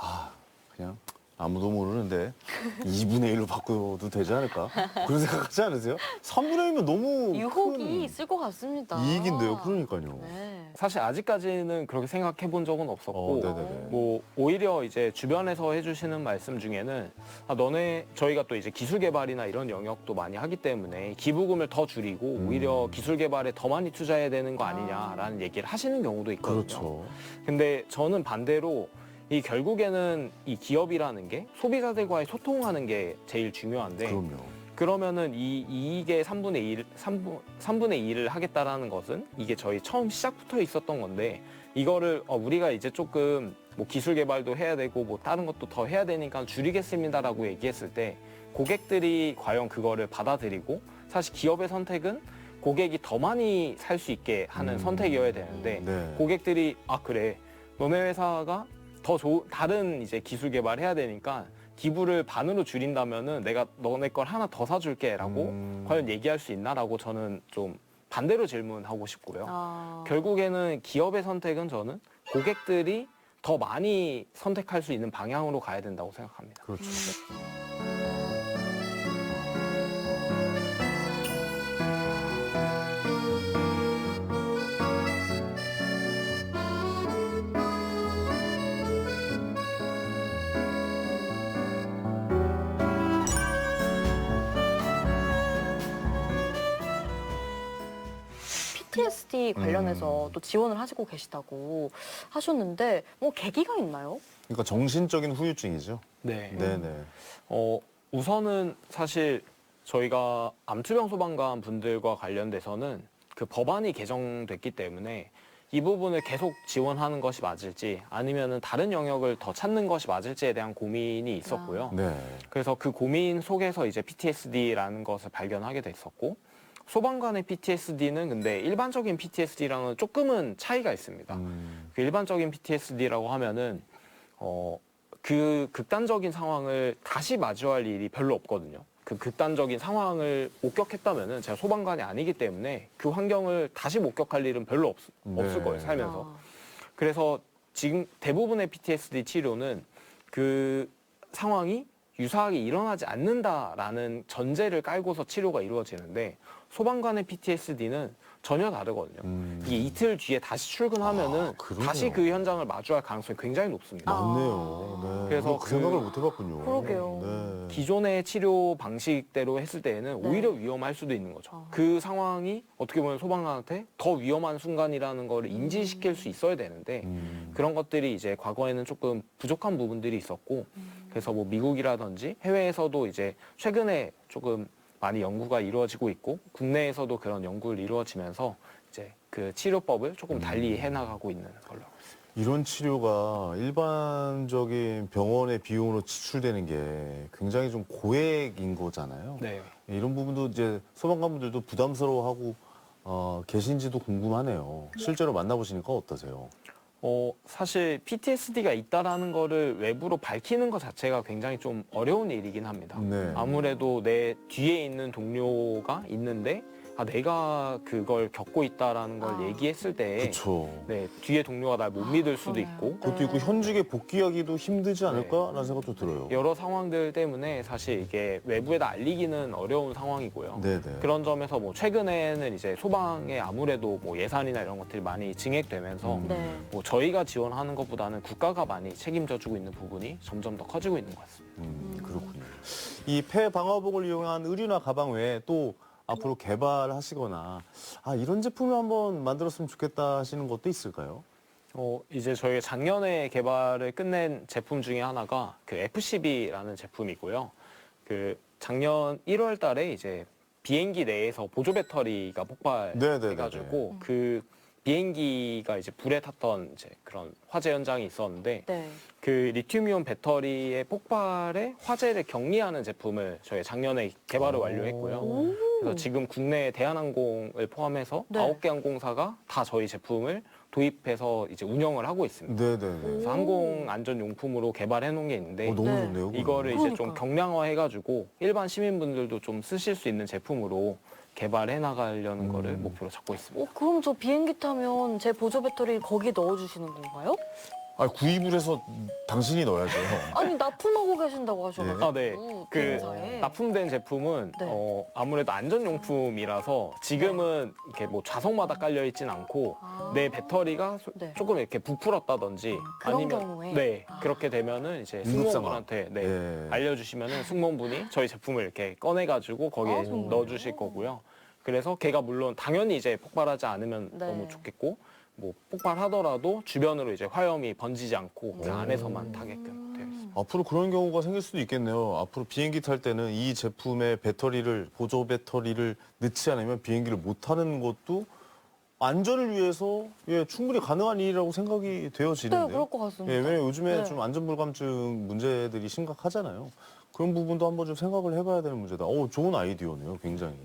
그냥 아무도 모르는데 2분의 1로 바꿔도 되지 않을까? 그런 생각 하지 않으세요? 3분의 1이면 너무 유혹이 큰 있을 것 같습니다. 이익인데요. 그러니까요. 네. 사실 아직까지는 그렇게 생각해 본 적은 없었고 네네네. 뭐 오히려 이제 주변에서 해주시는 말씀 중에는 너네 저희가 또 이제 기술 개발이나 이런 영역도 많이 하기 때문에 기부금을 더 줄이고 오히려 기술 개발에 더 많이 투자해야 되는 거 아니냐라는 얘기를 하시는 경우도 있거든요. 그렇죠. 근데 저는 반대로 이 결국에는 이 기업이라는 게 소비자들과의 소통하는 게 제일 중요한데 그럼요. 그러면은 이 이익의 3분의 2를 하겠다라는 것은 이게 저희 처음 시작부터 있었던 건데 이거를 우리가 이제 조금 뭐 기술 개발도 해야 되고 뭐 다른 것도 더 해야 되니까 줄이겠습니다라고 얘기했을 때 고객들이 과연 그거를 받아들이고 사실 기업의 선택은 고객이 더 많이 살 수 있게 하는 선택이어야 되는데 네. 고객들이 아 그래 너네 회사가 더 다른 이제 기술 개발해야 되니까 기부를 반으로 줄인다면은 내가 너네 걸 하나 더 사줄게라고 과연 얘기할 수 있나라고 저는 좀 반대로 질문하고 싶고요. 아. 결국에는 기업의 선택은 저는 고객들이 더 많이 선택할 수 있는 방향으로 가야 된다고 생각합니다. 그렇죠. PTSD 관련해서 또 지원을 하시고 계시다고 하셨는데 뭐 계기가 있나요? 그러니까 정신적인 후유증이죠. 네. 네네. 우선은 사실 저희가 암투병 소방관 분들과 관련돼서는 그 법안이 개정됐기 때문에 이 부분을 계속 지원하는 것이 맞을지 아니면은 다른 영역을 더 찾는 것이 맞을지에 대한 고민이 있었고요. 네. 그래서 그 고민 속에서 이제 PTSD라는 것을 발견하게 됐었고 소방관의 PTSD는 근데 일반적인 PTSD랑은 조금은 차이가 있습니다. 그 일반적인 PTSD라고 하면은 그 극단적인 상황을 다시 마주할 일이 별로 없거든요. 그 극단적인 상황을 목격했다면은 제가 소방관이 아니기 때문에 그 환경을 다시 목격할 일은 별로 없을 거예요, 살면서. 아. 그래서 지금 대부분의 PTSD 치료는 그 상황이 유사하게 일어나지 않는다라는 전제를 깔고서 치료가 이루어지는데 소방관의 PTSD는 전혀 다르거든요. 이게 이틀 뒤에 다시 출근하면은 그러네요. 다시 그 현장을 마주할 가능성이 굉장히 높습니다. 맞네요. 네. 그래서 그 생각을 못 해봤군요. 그러게요. 네. 기존의 치료 방식대로 했을 때에는 네. 오히려 위험할 수도 있는 거죠. 그 상황이 어떻게 보면 소방관한테 더 위험한 순간이라는 걸 인지시킬 수 있어야 되는데 그런 것들이 이제 과거에는 조금 부족한 부분들이 있었고 그래서 뭐 미국이라든지 해외에서도 이제 최근에 조금 많이 연구가 이루어지고 있고 국내에서도 그런 연구를 이루어지면서 이제 그 치료법을 조금 달리 해나가고 있는 걸로. 이런 치료가 일반적인 병원의 비용으로 지출되는 게 굉장히 좀 고액인 거잖아요. 네. 이런 부분도 이제 소방관분들도 부담스러워하고 계신지도 궁금하네요. 실제로 만나보시니까 어떠세요? 사실 PTSD가 있다라는 거를 외부로 밝히는 것 자체가 굉장히 좀 어려운 일이긴 합니다. 네. 아무래도 내 뒤에 있는 동료가 있는데 내가 그걸 겪고 있다라는 걸 얘기했을 때 그렇죠. 네, 뒤에 동료가 날 못 믿을 수도 그러네요. 있고 그것도 있고 현직에 복귀하기도 힘들지 않을까라는 생각도 들어요. 여러 상황들 때문에 사실 이게 외부에다 알리기는 어려운 상황이고요. 네네. 그런 점에서 뭐 최근에는 이제 소방에 아무래도 뭐 예산이나 이런 것들이 많이 증액되면서 네. 뭐 저희가 지원하는 것보다는 국가가 많이 책임져주고 있는 부분이 점점 더 커지고 있는 것 같습니다. 그렇군요. 이 폐방화복을 이용한 의류나 가방 외에 또 앞으로 개발하시거나 이런 제품을 한번 만들었으면 좋겠다 하시는 것도 있을까요? 이제 저희가 작년에 개발을 끝낸 제품 중에 하나가 그 FCB라는 제품이고요. 그 작년 1월 달에 이제 비행기 내에서 보조 배터리가 폭발해가지고 그 비행기가 이제 불에 탔던 이제 그런 화재 현장이 있었는데 네. 그 리튬이온 배터리의 폭발에 화재를 격리하는 제품을 저희 작년에 개발을 완료했고요. 그래서 지금 국내 대한항공을 포함해서 네. 9개 항공사가 다 저희 제품을 도입해서 이제 운영을 하고 있습니다. 네네네. 그래서 항공 안전용품으로 개발해 놓은 게 있는데 너무 네. 좋네요. 그거. 이거를 이제 좀 그러니까요. 경량화해가지고 일반 시민분들도 좀 쓰실 수 있는 제품으로 개발해 나가려는 거를 목표로 잡고 있습니다. 그럼 저 비행기 타면 제 보조 배터리 거기 넣어주시는 건가요? 구입을 해서 당신이 넣어야죠. 아니 납품하고 계신다고 하셔가지고. 네. 그 비행사에. 납품된 제품은 네. 아무래도 안전용품이라서 지금은 이렇게 뭐 좌석마다 깔려 있진 않고 내 배터리가 네. 조금 이렇게 부풀었다든지 그런 경우에? 네 그렇게 되면은 이제 승무원분한테 예. 알려주시면은 승무원분이 저희 제품을 이렇게 꺼내가지고 거기에 정말요? 넣어주실 거고요. 그래서 걔가 물론 당연히 이제 폭발하지 않으면 네. 너무 좋겠고 뭐 폭발하더라도 주변으로 이제 화염이 번지지 않고 그 안에서만 타게끔 되어 있습니다. 앞으로 그런 경우가 생길 수도 있겠네요. 앞으로 비행기 탈 때는 이 제품의 보조 배터리를 넣지 않으면 비행기를 못 타는 것도 안전을 위해서 충분히 가능한 일이라고 생각이 네, 되어지는데요. 그럴 것 같습니다. 왜냐면 요즘에 네. 좀 안전불감증 문제들이 심각하잖아요. 그런 부분도 한번 좀 생각을 해봐야 되는 문제다. 좋은 아이디어네요, 굉장히.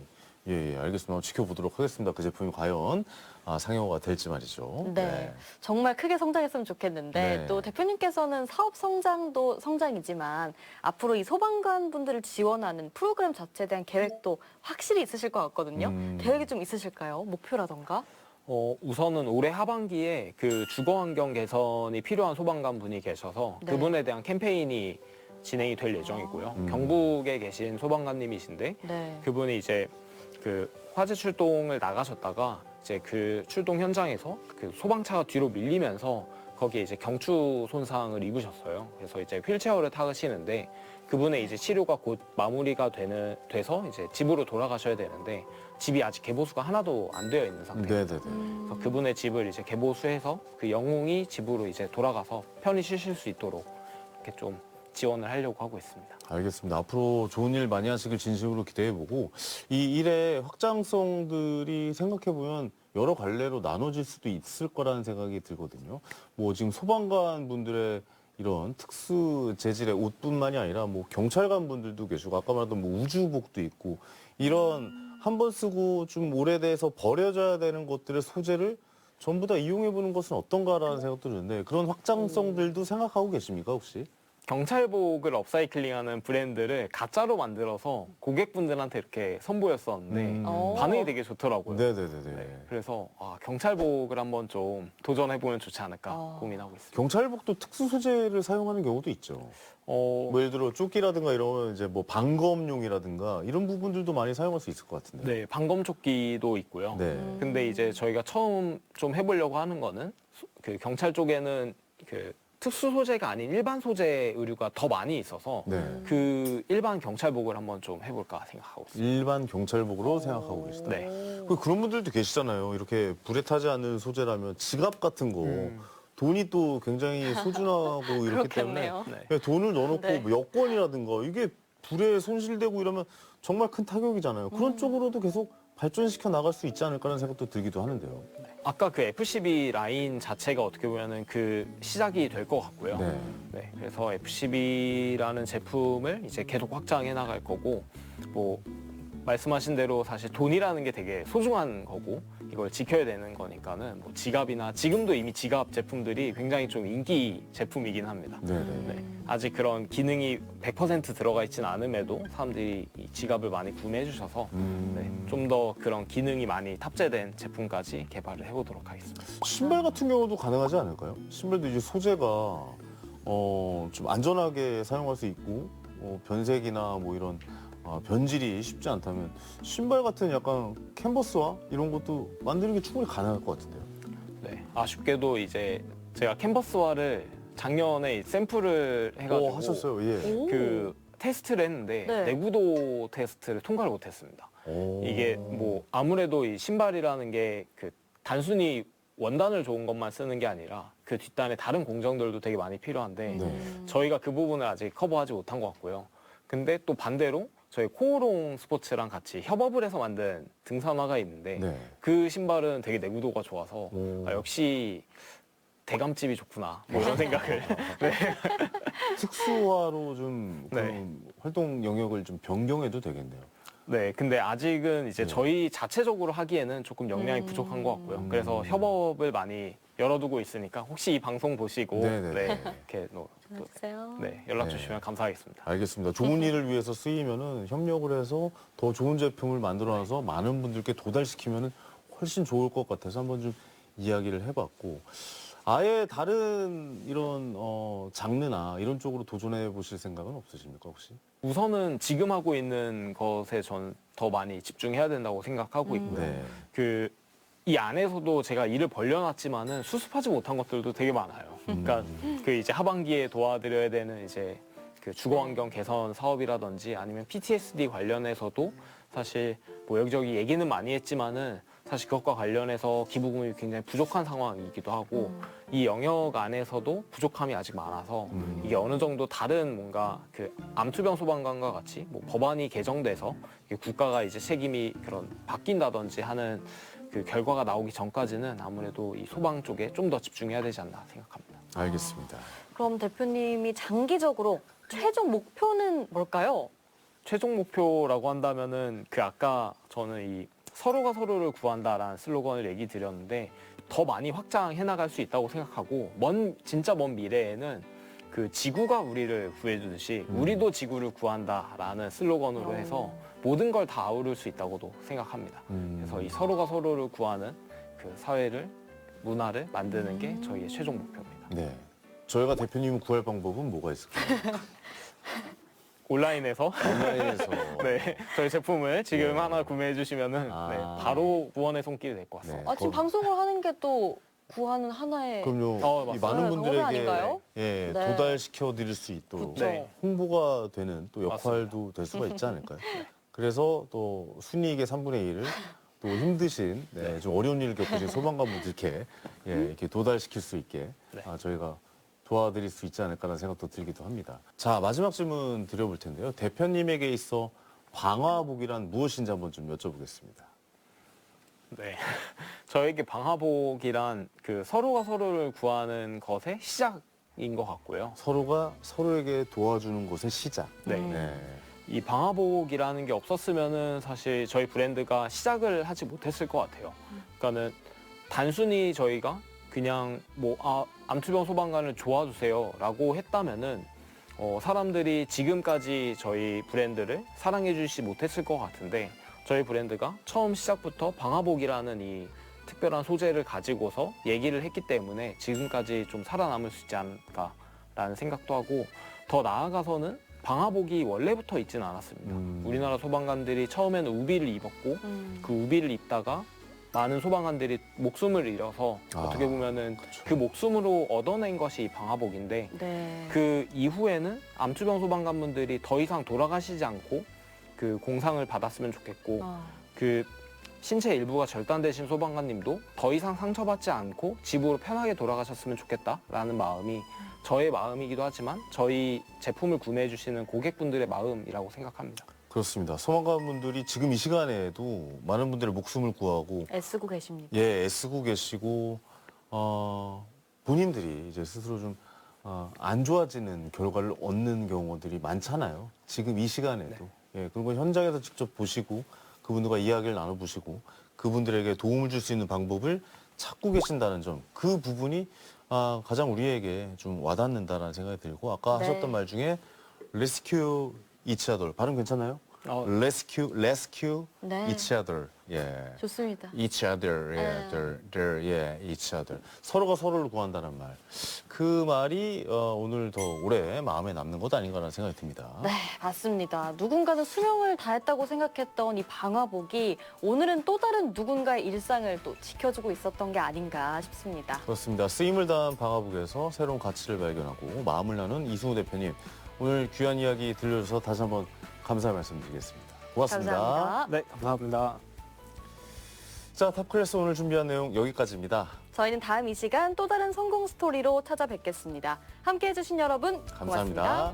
예, 알겠습니다. 지켜보도록 하겠습니다. 그 제품이 과연 상용화가 될지 말이죠. 네. 정말 크게 성장했으면 좋겠는데 네. 또 대표님께서는 사업 성장도 성장이지만 앞으로 이 소방관 분들을 지원하는 프로그램 자체에 대한 계획도 확실히 있으실 것 같거든요. 계획이 좀 있으실까요? 목표라던가? 우선은 올해 하반기에 그 주거 환경 개선이 필요한 소방관 분이 계셔서 네. 그분에 대한 캠페인이 진행이 될 예정이고요. 경북에 계신 소방관님이신데 네. 그분이 이제 그 화재 출동을 나가셨다가 이제 그 출동 현장에서 그 소방차가 뒤로 밀리면서 거기에 이제 경추 손상을 입으셨어요. 그래서 이제 휠체어를 타시는데 그분의 이제 치료가 곧 마무리가 돼서 이제 집으로 돌아가셔야 되는데 집이 아직 개보수가 하나도 안 되어 있는 상태입니다. 네네네. 그래서 그분의 집을 이제 개보수해서 그 영웅이 집으로 이제 돌아가서 편히 쉬실 수 있도록 이렇게 좀 지원을 하려고 하고 있습니다. 알겠습니다. 앞으로 좋은 일 많이 하시길 진심으로 기대해보고 이 일의 확장성들이 생각해보면 여러 갈래로 나눠질 수도 있을 거라는 생각이 들거든요. 뭐 지금 소방관 분들의 이런 특수 재질의 옷뿐만이 아니라 뭐 경찰관 분들도 계시고 아까 말했던 뭐 우주복도 있고 이런 한 번 쓰고 좀 오래돼서 버려져야 되는 것들의 소재를 전부 다 이용해보는 것은 어떤가라는 생각도 드는데 그런 확장성들도 생각하고 계십니까 혹시? 경찰복을 업사이클링하는 브랜드를 가짜로 만들어서 고객분들한테 이렇게 선보였었는데 어. 반응이 되게 좋더라고요. 네네네네. 네, 그래서 경찰복을 한번 좀 도전해보면 좋지 않을까 어. 고민하고 있습니다. 경찰복도 특수 소재를 사용하는 경우도 있죠. 뭐 예를 들어 조끼라든가 이런 이제 뭐 방검용이라든가 이런 부분들도 많이 사용할 수 있을 것 같은데. 네, 방검조끼도 있고요. 네. 근데 이제 저희가 처음 좀 해보려고 하는 거는 그 경찰 쪽에는 그 특수 소재가 아닌 일반 소재 의류가 더 많이 있어서 네. 그 일반 경찰복을 한번 좀 해볼까 생각하고 있습니다. 일반 경찰복으로 생각하고 계시다. 네. 그런 분들도 계시잖아요. 이렇게 불에 타지 않는 소재라면 지갑 같은 거 돈이 또 굉장히 소중하고 이렇기 때문에 그렇겠네요. 네. 그냥 돈을 넣어놓고 네. 뭐 여권이라든가 이게 불에 손실되고 이러면 정말 큰 타격이잖아요. 그런 쪽으로도 계속 발전시켜 나갈 수 있지 않을까라는 생각도 들기도 하는데요. 아까 그 FCB 라인 자체가 어떻게 보면은 그 시작이 될 것 같고요. 네. 네, 그래서 FCB라는 제품을 이제 계속 확장해 나갈 거고, 뭐 말씀하신 대로 사실 돈이라는 게 되게 소중한 거고 이걸 지켜야 되는 거니까는 뭐 지갑이나 지금도 이미 지갑 제품들이 굉장히 좀 인기 제품이긴 합니다. 네네. 네, 아직 그런 기능이 100% 들어가 있지는 않음에도 사람들이 이 지갑을 많이 구매해 주셔서 네, 좀 더 그런 기능이 많이 탑재된 제품까지 개발을 해보도록 하겠습니다. 신발 같은 경우도 가능하지 않을까요? 신발도 이제 소재가 좀 안전하게 사용할 수 있고 변색이나 뭐 이런 변질이 쉽지 않다면 신발 같은 약간 캔버스와 이런 것도 만드는 게 충분히 가능할 것 같은데요. 네, 아쉽게도 이제 제가 캔버스화를 작년에 샘플을 해가지고 하셨어요. 예. 오. 그 테스트를 했는데 네. 내구도 테스트를 통과를 못했습니다. 오. 이게 뭐 아무래도 이 신발이라는 게 그 단순히 원단을 좋은 것만 쓰는 게 아니라 그 뒷단에 다른 공정들도 되게 많이 필요한데 네. 저희가 그 부분을 아직 커버하지 못한 것 같고요. 근데 또 반대로 저희 코오롱 스포츠랑 같이 협업을 해서 만든 등산화가 있는데 네. 그 신발은 되게 내구도가 좋아서 오. 역시 대감집이 좋구나 뭐 이런 생각을 특수화로 좀 네. 그런 활동 영역을 좀 변경해도 되겠네요. 네, 근데 아직은 이제 네. 저희 자체적으로 하기에는 조금 역량이 부족한 것 같고요. 그래서 협업을 많이 열어두고 있으니까 혹시 이 방송 보시고 네네. 네, 이렇게 또, 안녕하세요. 네, 연락 네. 주시면 감사하겠습니다. 알겠습니다. 좋은 일을 위해서 쓰이면은 협력을 해서 더 좋은 제품을 만들어놔서 많은 분들께 도달시키면은 훨씬 좋을 것 같아서 한번 좀 이야기를 해봤고 아예 다른 이런 장르나 이런 쪽으로 도전해 보실 생각은 없으십니까 혹시? 우선은 지금 하고 있는 것에 전 더 많이 집중해야 된다고 생각하고 있고요. 네. 그 이 안에서도 제가 일을 벌려놨지만은 수습하지 못한 것들도 되게 많아요. 그러니까 그 이제 하반기에 도와드려야 되는 이제 그 주거 환경 개선 사업이라든지 아니면 PTSD 관련해서도 사실 뭐 여기저기 얘기는 많이 했지만은 사실 그것과 관련해서 기부금이 굉장히 부족한 상황이기도 하고 이 영역 안에서도 부족함이 아직 많아서 이게 어느 정도 다른 뭔가 그 암투병 소방관과 같이 뭐 법안이 개정돼서 이게 국가가 이제 책임이 그런 바뀐다든지 하는 그 결과가 나오기 전까지는 아무래도 이 소방 쪽에 좀 더 집중해야 되지 않나 생각합니다. 알겠습니다. 그럼 대표님이 장기적으로 최종 목표는 뭘까요? 최종 목표라고 한다면은 그 아까 저는 이 서로가 서로를 구한다라는 슬로건을 얘기 드렸는데 더 많이 확장해 나갈 수 있다고 생각하고 진짜 먼 미래에는 그 지구가 우리를 구해주듯이 우리도 지구를 구한다라는 슬로건으로 해서 모든 걸 다 아우를 수 있다고도 생각합니다. 그래서 이 서로가 서로를 구하는 그 사회를 문화를 만드는 게 저희의 최종 목표입니다. 네. 저희가 대표님을 구할 방법은 뭐가 있을까요? 온라인에서 온라인에서. 네, 저희 제품을 지금 네. 하나 구매해 주시면은 아. 네, 바로 구원의 손길이 될 것 같습니다. 네. 아, 지금 방송을 하는 게 또 구하는 하나의 그럼요. 이 맞습니다. 많은 네, 분들에게 방법이 아닌가요? 예, 네. 도달시켜 드릴 수 있도록 그쵸. 네. 홍보가 되는 또 역할도 될 수가 있지 않을까요? 그래서 또 순이익의 3분의 1을 또 힘드신 좀 어려운 일을 겪으신 소방관분들께 이렇게 도달시킬 수 있게 네. 저희가 도와드릴 수 있지 않을까라는 생각도 들기도 합니다. 자, 마지막 질문 드려볼 텐데요. 대표님에게 있어 방화복이란 무엇인지 한번 좀 여쭤보겠습니다. 네, 저에게 방화복이란 그 서로가 서로를 구하는 것의 시작인 것 같고요. 서로가 서로에게 도와주는 것의 시작. 네. 네. 이 방화복이라는 게 없었으면은 사실 저희 브랜드가 시작을 하지 못했을 것 같아요. 그러니까는 단순히 저희가 그냥 뭐 암투병 소방관을 도와주세요라고 했다면은 사람들이 지금까지 저희 브랜드를 사랑해 주시지 못했을 것 같은데 저희 브랜드가 처음 시작부터 방화복이라는 이 특별한 소재를 가지고서 얘기를 했기 때문에 지금까지 좀 살아남을 수 있지 않을까라는 생각도 하고 더 나아가서는 방화복이 원래부터 있지는 않았습니다. 우리나라 소방관들이 처음에는 우비를 입었고 그 우비를 입다가 많은 소방관들이 목숨을 잃어서 어떻게 보면은 그 목숨으로 얻어낸 것이 이 방화복인데 네. 그 이후에는 암투병 소방관분들이 더 이상 돌아가시지 않고 그 공상을 받았으면 좋겠고 그 신체 일부가 절단되신 소방관님도 더 이상 상처받지 않고 집으로 편하게 돌아가셨으면 좋겠다라는 마음이 저의 마음이기도 하지만 저희 제품을 구매해 주시는 고객분들의 마음이라고 생각합니다. 그렇습니다. 소방관분들이 지금 이 시간에도 많은 분들의 목숨을 구하고 애쓰고 계십니다. 애쓰고 계시고 본인들이 이제 스스로 좀 안 좋아지는 결과를 얻는 경우들이 많잖아요. 지금 이 시간에도. 그런 걸 현장에서 직접 보시고 그분들과 이야기를 나눠보시고 그분들에게 도움을 줄 수 있는 방법을 찾고 계신다는 점, 그 부분이 가장 우리에게 좀 와닿는다라는 생각이 들고 아까 네. 하셨던 말 중에 rescue each other 발음 괜찮아요? rescue 네. each other. 좋습니다. each other, each other. 서로가 서로를 구한다는 말. 그 말이 오늘 더 오래 마음에 남는 것 아닌가라는 생각이 듭니다. 네, 맞습니다. 누군가는 수명을 다했다고 생각했던 이 방화복이 오늘은 또 다른 누군가의 일상을 또 지켜주고 있었던 게 아닌가 싶습니다. 그렇습니다. 쓰임을 다한 방화복에서 새로운 가치를 발견하고 마음을 나눈 이승우 대표님. 오늘 귀한 이야기 들려주셔서 다시 한번 감사의 말씀드리겠습니다. 고맙습니다. 감사합니다. 네, 감사합니다. 자, 탑클래스 오늘 준비한 내용 여기까지입니다. 저희는 다음 이 시간 또 다른 성공 스토리로 찾아뵙겠습니다. 함께해 주신 여러분 감사합니다. 고맙습니다.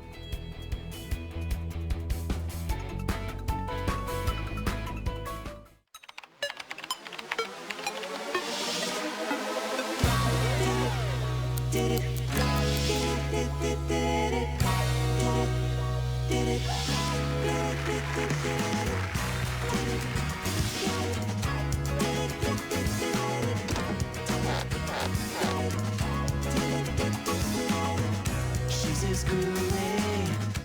Did it.